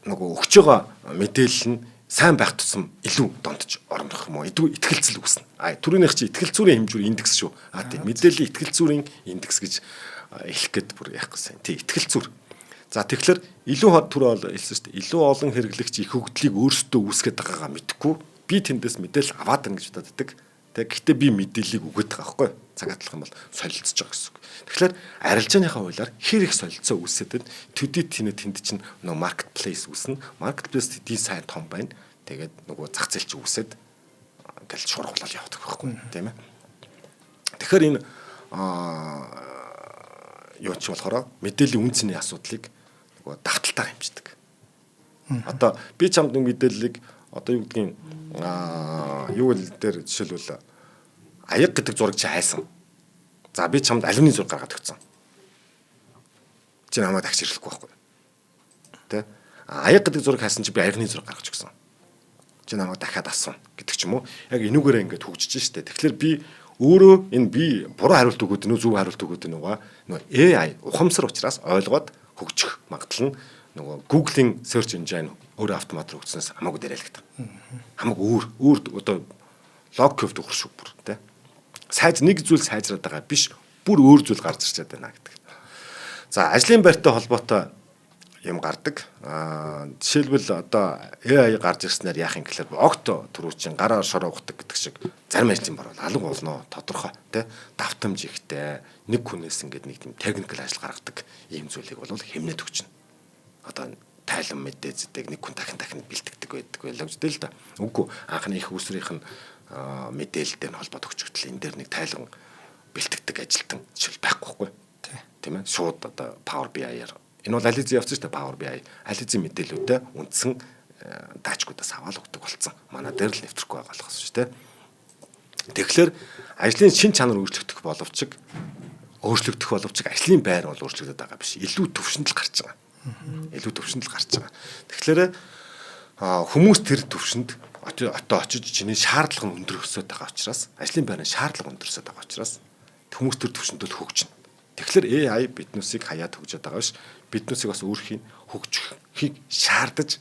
нөгөө өгч байгаа мэдээлэл нь сайн байх тусам илүү дондож орнох юм уу? Итгэлцэл үүснэ. Түрүүнийх чи итгэлцүүрийн хэмжүүр индекс шүү. Тийм мэдээллийн итгэлцүүрийн индекс гэж хэлэх гээд бүр яах гэсэн. Тийм итгэлцүүр. За тэгэхээр илүү түр бол хэлсэн шүү дээ. Илүү олон хэрэглэгч их хөгдлийг өөрсдөө үүсгэж байгаагаа мэдхгүй би тэндээс мэдээлэл аваад байна гэж боддог. Гэхдээ би мэдээллийг өгöd байгаа байхгүй. Цаг атлах юм бол солилцож байгаа гэсэн үг. Тэгэхээр арилжааныхаа хуулиар хэр их солилцоо үүсэхэд төдий тэнд чинь нөгөө маркетплейс үүснэ. Маркетплейс төдий сайн том байна. Тэгээд нөгөө зах зээл чи үүсэд ингээл шуургалал явдаг байхгүй тийм ээ. Тэгэхээр энэ юу ч болохоор мэдээллийн үнцний асуудлыг нөгөө давталтаар хэмждэг. Одоо би чамд нэг мэдээллийг одоо юу гэдгийг юу л дээр жишээлбэл аяг гэдэг зураг чи хайсан. За би чамд алюминий зураг гаргаад өгсөн. Чи намайг тагч ирэхгүй байхгүй. Тэ? Аяг гэдэг зураг хайсан чи би аягны зураг гаргаж өгсөн. Чи намайг дахиад асууна гэдэг ч юм уу. Яг энүүгээрээ ингээд хөгжиж штэ. Тэгэхээр би өөрөө энэ би буруу хариулт өгөөд нөө зөв хариулт өгөөд нөгөө AI ухамсар учраас ойлгоод хөгжих магадлал нь нөгөө Google-ийн search engine өөрөө автомат хөгжснөөс хамаагүй дээрэлэгдэг. Хамаагүй өөр одоо лог код өгөх шүү бүр тэ. Нэг зүйл сайжраад байгаа биш бүр өөр зүйл гарч ирчээд байна гэдэг. За ажлын байртай холбоотой юм гардаг. Жишээлбэл одоо AI гарч ирснээр яах юм гэхээр огт түрүүчин гараар шороо ухдаг гэдэг шиг зарим ажлын бар бол алга болно тодорхой тий давтамж ихтэй нэг хүнээс ингээд нэг тийм техникэл ажил гаргадаг ийм зүйлийг бол хэмнээд өгчнө. Одоо тайлан мэдээздэг нэг хүн дахин бэлтгэдэг байдаг байлаа гэж тэл да. Үгүй анхны их усрынх нь мэдээлэлтэй нь холбоод өгчөгдөл энэ дээр нэг тайлан бэлтгэдэг ажилтан жишээл байхгүй тийм ээ шууд одоо Power BI-аар энэ бол Alizee явуулсан шүү дээ Power BI. Alizee мэдээлүүдээ үндсэн даачгуудаас аваад өгдөг болсон. Манай дээр л нэвтрэхгүй байгаа болохос шүү дээ. Тэгэхээр ажлын шин чанар өөрчлөгдөх боловч ажлын байр бол өөрчлөгдөд байгаа биш. Илүү төвшөнд л гарч байгаа. Илүү төвшөнд л гарч байгаа. Тэгэхээр хүмүүс тэр төвшөнд одоо очиж чиний шаардлага нь өндөр өсөд байгаа учраас ажлын байрны шаардлага өндөр өсөд байгаа учраас хүмүүс тэр төвшөнд л хөгжинэ. Тэгэхээр AI биднүүсийг хаяад хөгжөөд байгаа биш. Биднүүсийг бас өөрхийн хөгжихийг шаардаж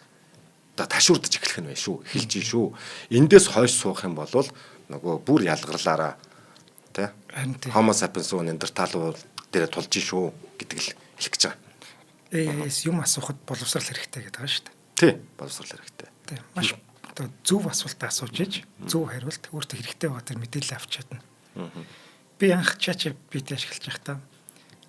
одоо ташуурдаж эхлэх нь байна шүү. Эхэлж шүү. Эндээс хойш суух юм бол нөгөө бүр ялгарлаараа тий Homo sapiens Neanderthal дээр тулж шүү гэдэг л хэлэх гэж байгаа. Юм асуухад боловсрал хэрэгтэй гэдэг байгаа шүү дээ. Тий, боловсрал хэрэгтэй. Тий. Маш одоо зөв асуултаа асууж иж зөв хариулт өөртөө хэрэгтэй байгаа тэр мэдээлэл авч чадна. Би анх ChatGPT ашиглаж байхдаа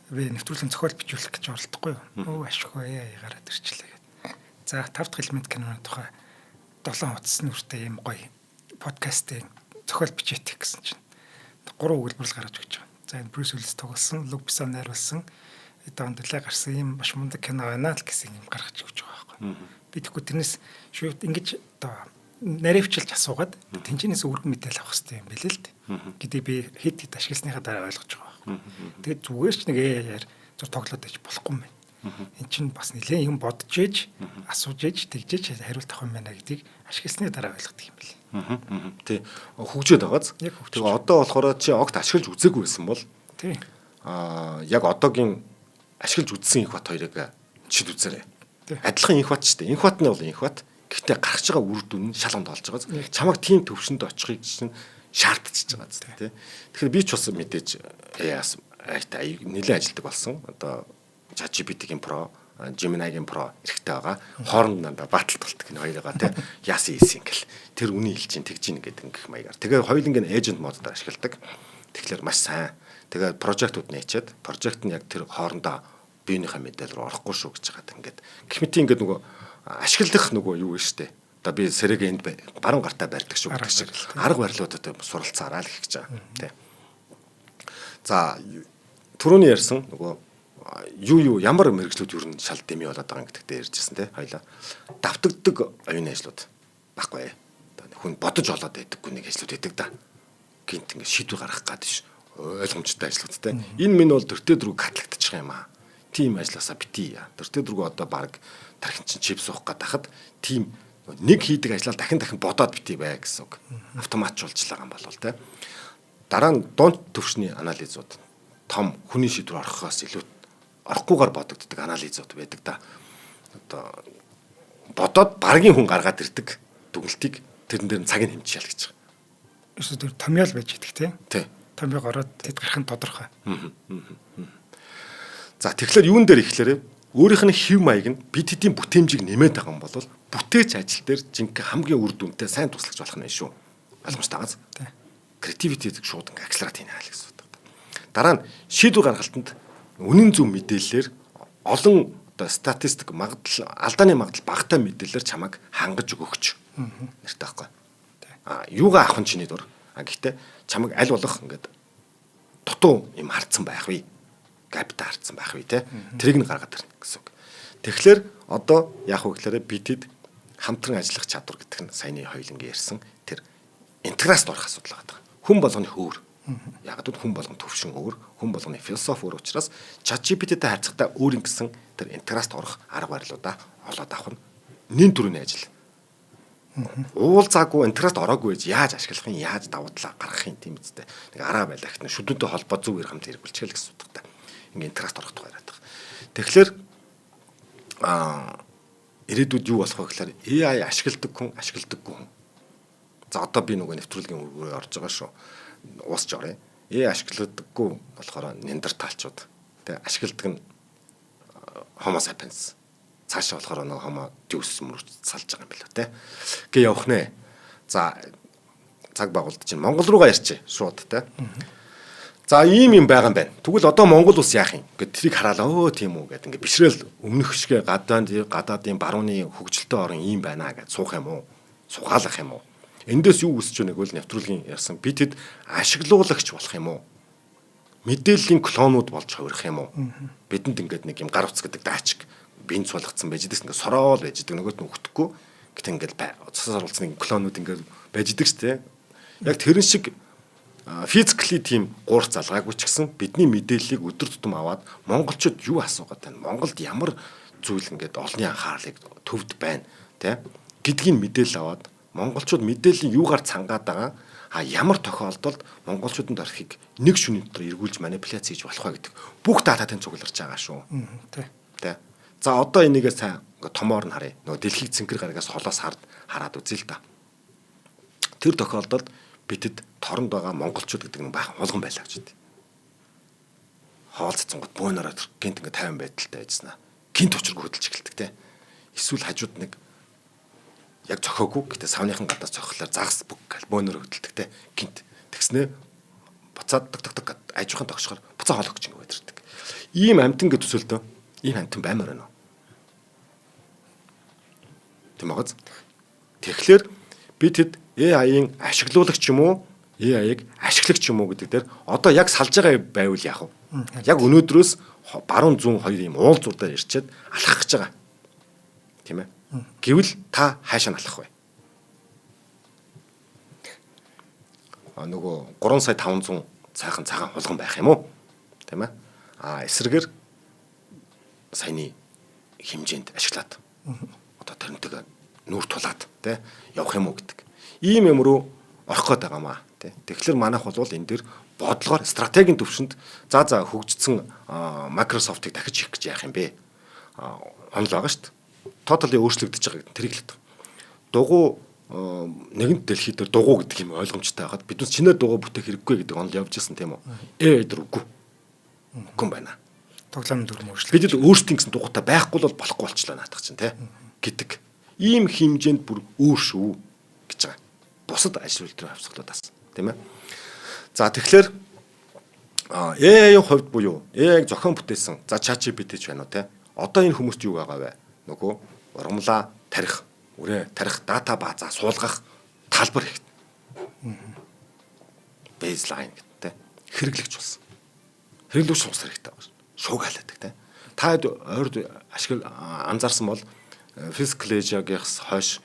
би нэвтрүүлгийн зохиол бичүүлэх гэж оролдохгүй юу. Ашиггүй гараад ирчлээ гэдэг. За 5 дахь элемент киноны тухай 7 хуудас нүртэй юм гоё подкастын зохиол бичээдэг гэсэн чинь 3 өгүүлбэр л гаргаж өгч байгаа. За энэ Брюс Уиллис тоглосон, Люк Бессон найруулсан Донделэ гарсан юм маш мундаг кино байна л гэсэн юм гаргаж өгч байгаа байхгүй. Би тэгэхгүй тэрнээс шууд ингэж одоо наривчилж асуугаад тэнцэнээс өргөн мэдээлэл авах хэрэгтэй юм билээ л дээ. Гэдэг би хэд ашигласныхаа дараа ойлгож байгаа байхгүй. Тэгээд зүгээр ч нэг AI-аар зур тоглоод байж болохгүй юм байна. Энд чинь бас нэлээд юм бодож ээж, асууж ээж, тэгжээж хариулт авах юм байна гэдгийг ашигласны дараа ойлгох юм билээ. Тий. Хөгжөөд байгааз. Тэгээ одоо болохоор чи огт ашиглаж үзээгүй байсан бол тий. Яг одоогийн ашиглаж үзсэн их бат хоёрыг чид үзээрэй. Адилхан инх бат ч дээ. Инх бат нь бол инх бат. Гэхдээ гарч байгаа үр дүн нь шалганд болж байгаа. Чамайг тийм төвшөнд очихыг чинь шаардчихж байгаа зү тий. Тэгэхээр би ч бас мэдээж AI-аас нэлээд ажилдаг болсон. Одоо ChatGPT-ийн Pro, Gemini-гийн Pro эрэхтэй байгаа. Хоорондоо баталт болтог энэ хоёроо тий. Яасан ингээл. Тэр үний хэлж чинь тэгж ийн гэдэг ингэх маягаар. Тэгээ хоёуланг нь agent модоор ашигладаг. Тэгэхээр маш сайн. Тэгээ прожектууд нээчээд прожект нь яг тэр хоорондоо биенийхээ мэдээлэл рүү орохгүй шүү гэж байгаа. Ингээд гэх мэт ингээд нөгөө ашиглах нөгөө юу вэ штэ. Одоо би сэрэг энд баруун гартаа барьдаг шүү гэдэг шиг арга барилуудад суралцаараа л гэж байгаа. Тий. За түрүүний ярьсан нөгөө юу ямар мэрэгчлүүд юу н шал дэмий болоод байгаа гэдэгтээ ярьжсэн тий. Хоёлаа давтагддаг оюуны ажлууд баггүй. Одоо хүн бодож олоод байдаггүй нэг ажлууд байдаг да. Гинт ингээд шийдвэр гаргах гад ш. Ойлгомжтой ажлууд тий. Энэ минь бол төртөө дөрөв катлагдчих юм аа. Тим ажилласаа битий. Төртөө дөрөв одоо баг тархин чин чип суух гээд хахад тим нэг хийдэг ажлаа дахин бодоод битий бай гэсэн үг. Автоматжуулж байгаа юм болов тий. Дараа нь дунд төвшний анализууд том хүний шийдвэр орохоос илүү орохгүйгээр бодогддог анализууд байдаг да. Одоо бодоод баргийн хүн гаргаад ирдэг дүгнэлтийг тэрэн дээр нь цаг нь хэмжиж ял гэж байгаа. Эсвэл тэр томьёол байж идэг тий. Тий. Томьёог ороод тэд гарах нь тодорхой. За тэгэхээр юун дээр ихлээрээ өөрийнх нь хэв маяг нь бид хэдийн бүтээмжийг нэмээд байгаа юм бол бүтээч ажил дээр жинхэнэ хамгийн үр дүнтэй сайн туслагч болох нь шүү. Ойлгомжтой байгаа. Тий. Креативитид шууд ингээ акселерат хийнэ гэсэн үг. Дараа нь шийдвэр гаргалтанд үнэн зөв мэдээллээр олон одоо статистик магадлал алдааны магадлал багатай мэдээлэлээр чамайг хангаж өгөөч. Нэртэй байхгүй. Юугаа авах нь чиний дур. Гэхдээ чамайг аль болох ингээд дутуу юм хардсан байх вэ? Гапта хардсан байх вэ те? Тэрийг нь гаргаад ирнэ гэсэн үг. Тэгэхээр одоо яах вэ гэхээр бидэд хамтран ажиллах чадвар гэдэг нь саяны хоёулангийн ярьсан тэр интеграст орох асуудал байгаа. Хүн болгоны хөөр. Яг л хүн болгон төвшин өөр, хүн болгоны философи өөр учраас ChatGPT-тэй харьцахдаа өөр ингэсэн тэр интеграст орох арга барилуудаа олоод авах нь нэн төрөний ажил. Уулзаагүй интеграст ороогүй гэж яаж ашиглах юм, яаж давуу талаа гаргах юм тийм үстэй. Нэг араа байлаа гэхнэ шүдүүтэй холбоо зөв ярихамт хэрэгүүлчихэл гэсэн утгатай. Ингээ интеграст орох тухай яриад байгаа. Тэгэхээр ирээдүйд юу болох вэ гэхээр AI ашигладаггүй хүн. За одоо би нөгөө нэвтрүүлгийн үргээрээ орж байгаа шүү. Уусч орё. Ашигладаггүй болохоор Neanderthalчууд. Тэ ашигладаг нь Homo sapiens. Цаашаа болохоор нөгөө Homo deus мөрөж салж байгаа юм байна тэ. Гээ явах нэ. За цаг байгуулт чинь Монгол руугаа ярьчих шууд тэ. За ийм юм байгаа юм байна. Тэгвэл одоо Монгол ус яах юм? Гэт тэрийг хараалаа. Өө тийм үү гэдэг ингээ бишрэл өмнөх шигэ гадаадын барууны хөгжилтэй орн ийм байна гэж суух юм уу? Сухаалах юм уу? Эндээс юу үсэж байгааг бол нэвтрүүлгийн ярьсан бидэд ашиглуулагч болох юм уу? Мэдээллийн клонууд болж хувирах юм уу? Бидэнд ингээд нэг юм гар утас гэдэг датчик бинц болгоцсон байж дээс ингээд сороол байж дэг нөгөөт нь өгдөхгүй. Гэт ингээд цусаар оруулсан клонууд ингээд байж дэг шүү дээ. Яг тэрэн шиг физикли тийм гурц залгаагүй ч гэсэн бидний мэдээллийг өдөр тутам аваад монголчууд юу асуугаад байна? Монголд ямар зүйл ингээд олонний анхаарлыг төвд байна тий гэдгийг мэдээлэл аваад монголчууд мэдээллийн юугаар цангаад байгаа ямар тохиолдолд монголчуудын орхийг нэг шөнийн дотор эргүүлж манипуляц хийж болох вэ гэдэг бүх дататай цугларч байгаа шүү. Тий. За одоо энийгээ сайн томоор нь харъя. Нөгөө дэлхийг цэнхэр гарагаас холоос хараад үзье л да. Тэр тохиолдолд бидэд торонд байгаа монголчууд гэдэг нь баахан хулган байлаа гэж үү. Хоолцсон гот бөөнөрөө гинт ингээ 50 байдалтай байжснаа. Гинт учиргүй хөдөлж эхэлдэг тий. Эсвэл хажууд нэг яг цохоогүй гэтээ савныхан гадаас цохохлоор загас бүг бөөнөрөө хөдөлдөг тий. Гинт тэгснэ буцаад даг ажихын тогшохоор буцаа хоолох гэж ингээ байдаг. Ийм амтан гэж төсөөлтөө. Ийм амтан баймаар байна уу? Тийм багаз. Тэгэхээр би тэд AI-ийн ашиглуулагч юм уу? AI-ыг ашиглагч юм уу гэдэг дээр одоо яг салж байгаа байвал яах вэ? Яг өнөөдрөөс баруун зүүн хоёр ийм уул зурдаар ирчээд алхах гэж байгаа. Тийм ээ. Гэвэл та хаашаа алхах вэ? Нөгөө 3,500,000 цаахан цагаан хулган байх юм уу? Тийм ээ. Эсрэгээр саяны хэмжээнд ашиглаад одоо тэрнтэйгээ нүүр тулаад тий явах юм уу гэдэг. Ийм юм руу орох гээд байгаа маа тий. Тэгэхээр манайх бол энэ дэр бодлогоор стратегийн төвшөнд за хөгжсөн Microsoft-ыг дахиж хийх гэж яах юм бэ? Онл байгаа шүү дээ. Totally өөрчлөгдөж байгаа гэдэг тэрийг л гэдэг. Дугуй нэгэнт дэлхий дээр дугуй гэдэг юм ойлгомжтой байгаад биднес чинээр дугуй бүтээх хэрэггүй гэдэг онл явж ирсэн тийм үү? Дээр үгүй. Үгүй байна. Тоглоом дүрм өөрчлөлт. Бид л өөрсдийн гэсэн дугуйтай байхгүй бол болохгүй болчлоо наадах чинь тий гэдэг. Ийм хэмжээнд бүр өөр шүү гэж байгаа. Бусад ажил үйлдвэрийн хавцлуудаас тийм ээ. За тэгэхээр AI-ийн хувьд буюу AI-г зохион бүтээсэн за ChatGPT ч байна уу те. Одоо энэ хүмүүст юу байгаа вэ? Нөгөө ургамлаа тарих, үрээ тарих, дата базаа суулгах талбар их. Baseline гэдэг те. Хэрэглэгч болсон. Хэрэглэгч хүмүүс хэрэгтэй байна. Шуугаалаадаг те. Та ойрд анзаарсан бол Физиклэжагийнс хойш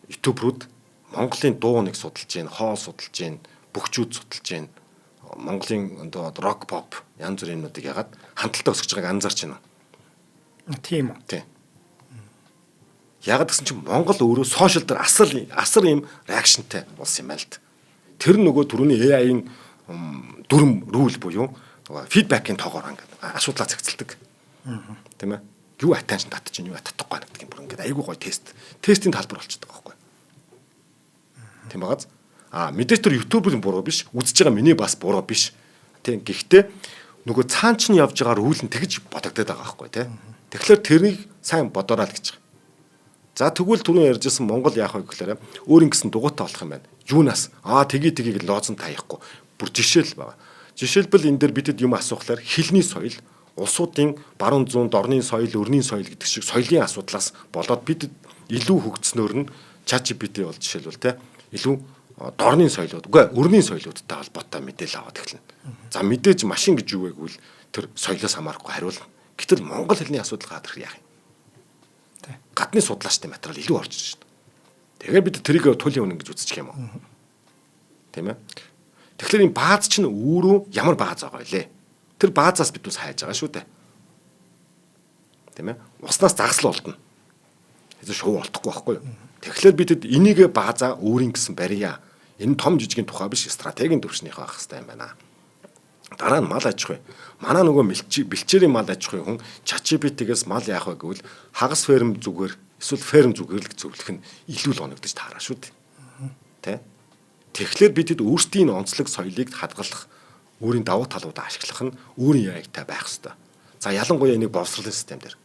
YouTube-рууд Монголын дуу нэг судалж гин, хоол судалж гин, бөхчүүд судалж гин, Монголын рок pop янз бүрийн юмнуудыг ягаад хандлтаа өсгөж байгааг анзаарч байна. Тийм үү. Тийм. Ягаад гэсэн чинь Монгол өөрөө сошиал дээр асар ийм реакшнтай болсон юм байна л д. Тэр нөгөө түрүүний AI-ийн дүрм рүүл буюу фидбэкийн тоогоор ингээд асуудлаа цэгцэлдэг. Тийм ээ. Юу attention татчих, юу татахгүй гэдэг юм бүр ингээд айгүй гоё тестийн талбар болчиход байгаа байхгүй. Тийм багаз. Мэдээж тэр YouTube-ийн буруу биш, үзэж байгаа миний бас буруу биш. Тийм гэхдээ нөгөө цаан чинь явж байгаа рүүл нь тэгж бодогдоод байгаа байхгүй тий. Тэгэхээр тэрийг сайн бодороо л гэж байгаа. За тэгвэл түрүүн ярьжсэн Монгол яах вэ гэхээр өөр ингэсэн дугуйтай болох юм байна. Юунаас тгийг лооцон таяхгүй бүр жишээл байгаа. Жишээлбэл энэ дээр бидэд юм асуухлаар хилний соёл улсуудын баруун зүүн дорны соёл, өрний соёл гэдэг шиг соёлын асуудлаас болоод бид илүү хөгжснөөр нь ChatGPT бол жишээлбэл те илүү дорны соёлууд, үгүй өрний соёлуудтай холбоотой мэдээлэл аваад эхэлнэ. За мэдээж машин гэж юу вэ гэвэл тэр соёлоос хамаарахгүй хариулна. Гэтэл монгол хэлний асуудал гадрах яах юм? Гадны судлаачтай материал илүү орж ирж байна. Тэгэхээр бид тэрийг тулийн үнэн гэж үзчих юм уу? Тийм ээ. Тэгэхээр энэ бааз чинь өөрөө ямар бааз байгаа вэ? Тэр баазаас бид бас хайж байгаа шүү дээ. Тийм ээ. Уснаас загасл болтно. Хэзээ шуу болтохгүй байхгүй юу? Тэгэхээр бидэд энийг баазаа өөрийн гэсэн барья. Энэ том жижигэн тухай биш стратегийн төвшнийхээ авах хэрэгтэй юм байна. Дараа нь мал аж ахуй. Манай нөгөө бэлчээрийн мал аж ахуй хүн ChatGPT-гээс мал яах вэ гэвэл хагас ферм зүгээр эсвэл ферм зүгээр л зөвлөх нь илүү л оногдож таараа шүү дээ. Тэ? Тэгэхээр бидэд өөрсдийн онцлог соёлыг хадгалах өөрийн давуу талуудаа ашиглах нь өөрийн яагтай байх хэрэгтэй. За ялангуяа энийг боловсролын систем дээр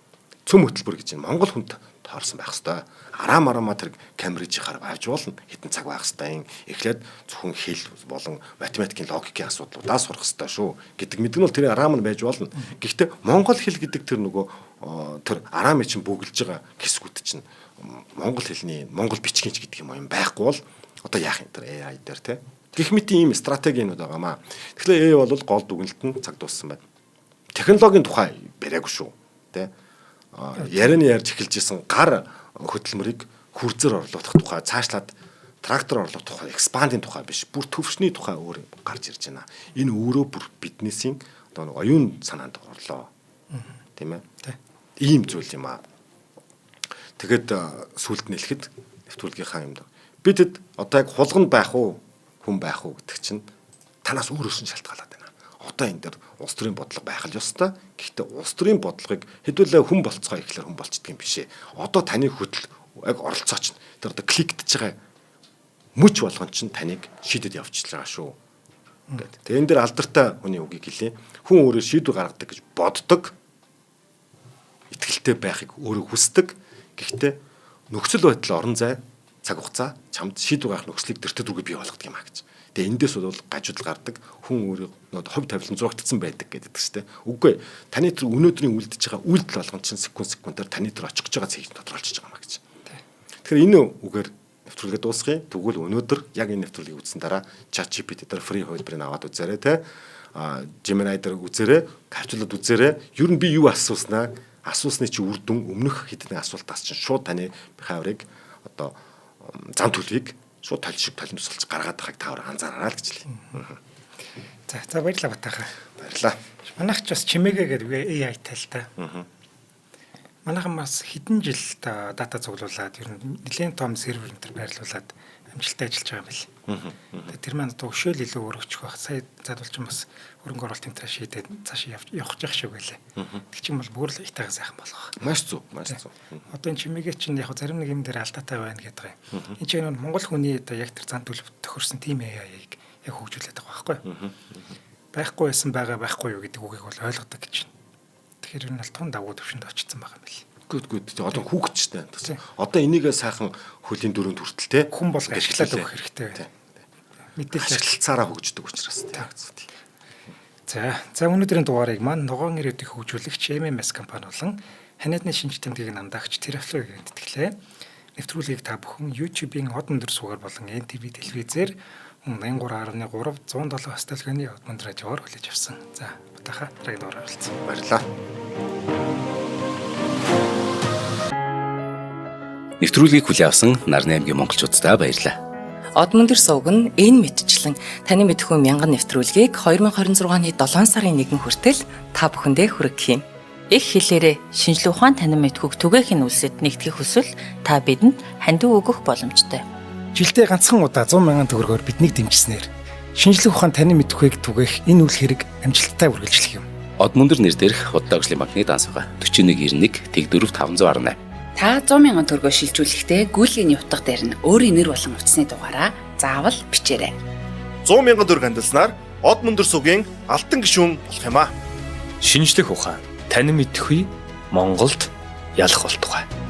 цөм хөтөлбөр гэж Монгол хүнд таарсан байх хэрэгтэй. Араа тэр Кембрижийнхаар авч болно. Хэдэн цаг байх хэрэгтэй. Эхлээд зөвхөн хэл болон математикийн логикийн асуудлуудаа сурах хэрэгтэй шүү гэдэг мэдгэн бол тэр араа нь байж болно. Гэхдээ монгол хэл гэдэг тэр нөгөө тэр араа мэчин бүгэлж байгаа хэсгүүд чинь монгол хэлний монгол бичгийнч гэдэг юм байхгүй бол одоо яах юм тэр AI дээр те гэх мэт ийм стратегийнууд байгаамаа. Тэгэхээр AI бол гол дүгнэлт нь цаг дууссан байна. Технологийн тухай бариагүй шүү. Тэ ярианы ярьж эхэлж исэн гар хөдөлмөрийг хурцээр орлуулах тухай, цаашлаад трактор орлуулах тухай, экспандийн тухай биш, бүр төвшний тухай өөр гарч ирж байна. Энэ өөрөө бүр биднээсийн одоо оюун санаанд орлоо. Тийм ээ. Ийм зүйл юм аа. Тэгэд сүлд нэлэхэд нэвтрүүлгийнхаа юмд бидэд одоо яг хулганд байх уу, хүн байх уу гэдэг чинь танаас өөрөөс нь шалтгаалаад байна. Одоо энэ дээр улс төрийн бодлого байх л ёстой. Гэхдээ улс төрийн бодлогыг хэдүүлээ хүн болцгоо ихлээр хүн болцдог юм бишээ. Одоо таны хөдөл яг оролцооч нь тэр одоо кликтж байгаа мөч болгон чинь таныг шийдэд явуулж байгаа шүү. Гэдэг. Тэгээ энэ дээр алдартай хүний үгийг хэлье. Хүн өөрөө шийдвэр гаргадаг гэж боддог. Итгэлтэй байхыг өөрөө хүсдэг. Гэхдээ нөхцөл байдал орон зай цаг хугацаа чамд шийдвэр гаргах нөхцөлийг дэртэд рүүгээ бий болгодог юм аа гэж. Тэгээ эндээс бол гажуудал гардаг. Хүн өөрөө хувь тавилан зурагдсан байдаг гэдэг чинь. Үгүй таны тэр өнөөдрийн үлдэж байгаа үйлдэл болгон чинь секундаар таны тэр очих гэж байгаа цэгийг тодорхойлчихж байгаа юм аа гэж. Тэгэхээр энэ үгээр нэвтрүүлгээ дуусгая. Тэгвэл өнөөдөр яг энэ нэвтрүүлгийг үзсэн дараа ChatGPT дээр free хувилбарыг аваад үзээрэй те. Gemini дээр үзээрэй, капчулад үзээрэй. Ер нь би юу асууснаа асуусны чи үр дүн өмнөх хэдэн асуултаас чинь шууд таны хаврыг одоо зам төлөвийг шууд тал шиг талын тусалж гаргаад байгааг та хоёр анзаараа л гэж хэлье. За баярлалаа Батайхаа. Баярлалаа. Манайх ч бас чимээгээ гэдэг AI-тай л та. Манайхан бас хэдэн жил дата цуглуулад ер нь нэлээд том сервер энэ төр байрлуулад амжилттай ажиллаж байгаа юм бэл. Тэр маань одоо өшөөл илүү өргөчих байх. Сая задулж бас хөрөнгө оруулалтын тэр шийдээд цааш явах шиг байлаа. Тэг чим бол бүр л итайгаа сайхан болох. Маш зөв, маш зөв. Одоо энэ чимээгээ чинь яг зарим нэг юм дээр алдаатай байна гэдэг юм. Энэ чинь Монгол хүний одоо яг тэр зан төлөв тохирсон тим AI-ыг яг хөгжүүлээд байгаа байхгүй. Байхгүй байсан байгаа байхгүй юу гэдэг үгийг бол ойлгодог гэж. Тэгэхээр энэ бол тун давуу төвшөнд очсон байгаа юм бэл. Гүд. Одоо хүүхдчтэй. Одоо энийгээ сайхан хөлийн дөрөнд хүртэл те хүн бол ашиглаад өгөх хэрэгтэй. Мэдээлэл ашиглалцаараа хөгждөг учраас За өнөөдрийн дугаарыг маань ногоон ирээдүйг хөгжүүлэгч MMS компани болон ханиадны шинж тэмдгийг намдагч Teraflow-ийг тэтгэлээ. Нэвтрүүлгийг та бүхэн YouTube-ийн од өндөр суугаар болон NTV телевизээр 83.3 107 стилганы од өндөр радиоор хүлээж авсан. За Батайхаа дараагийн дугаараар уулзъя. Баярлалаа. Нэвтрүүлгийг хүлээн авсан Нарны аймгийн монголчуудаа баярлалаа. Од мөндөр сувг нь энэ мэдчлэн таны мэдхүйн мянган нэвтрүүлгийг 2026 оны 7 сарын 1 хүртэл та бүхэндээ хүргэх юм. Их хэлээрээ шинжлэх ухаан танин мэдхүйг түгээхийн үлсэд нэгтгэх хүсвэл та бидэнд хандив өгөх боломжтой. Жилдээ ганцхан удаа 100,000 төгрөгөөр биднийг дэмжснээр шинжлэх ухаан танин мэдхүйг түгээх энэ үйл хэрэг амжилттай үргэлжлэх юм. Од мөндөр нэр дээрх Худалдаачилсан банкны дансгаа 4191 Тэг 4518. Та 100,000 төгрөгөөр шилжүүлэхдээ гүйлгийн явтга дээр нь өөрийн нэр болон утасны дугаараа заавал бичээрэй. 100,000 төгрөг хандалснаар од мөндөр сүгийн алтан гишүүн болох юм а. Шинжлэх ухаан танин мэдхгүй Монголд ялах болтугай.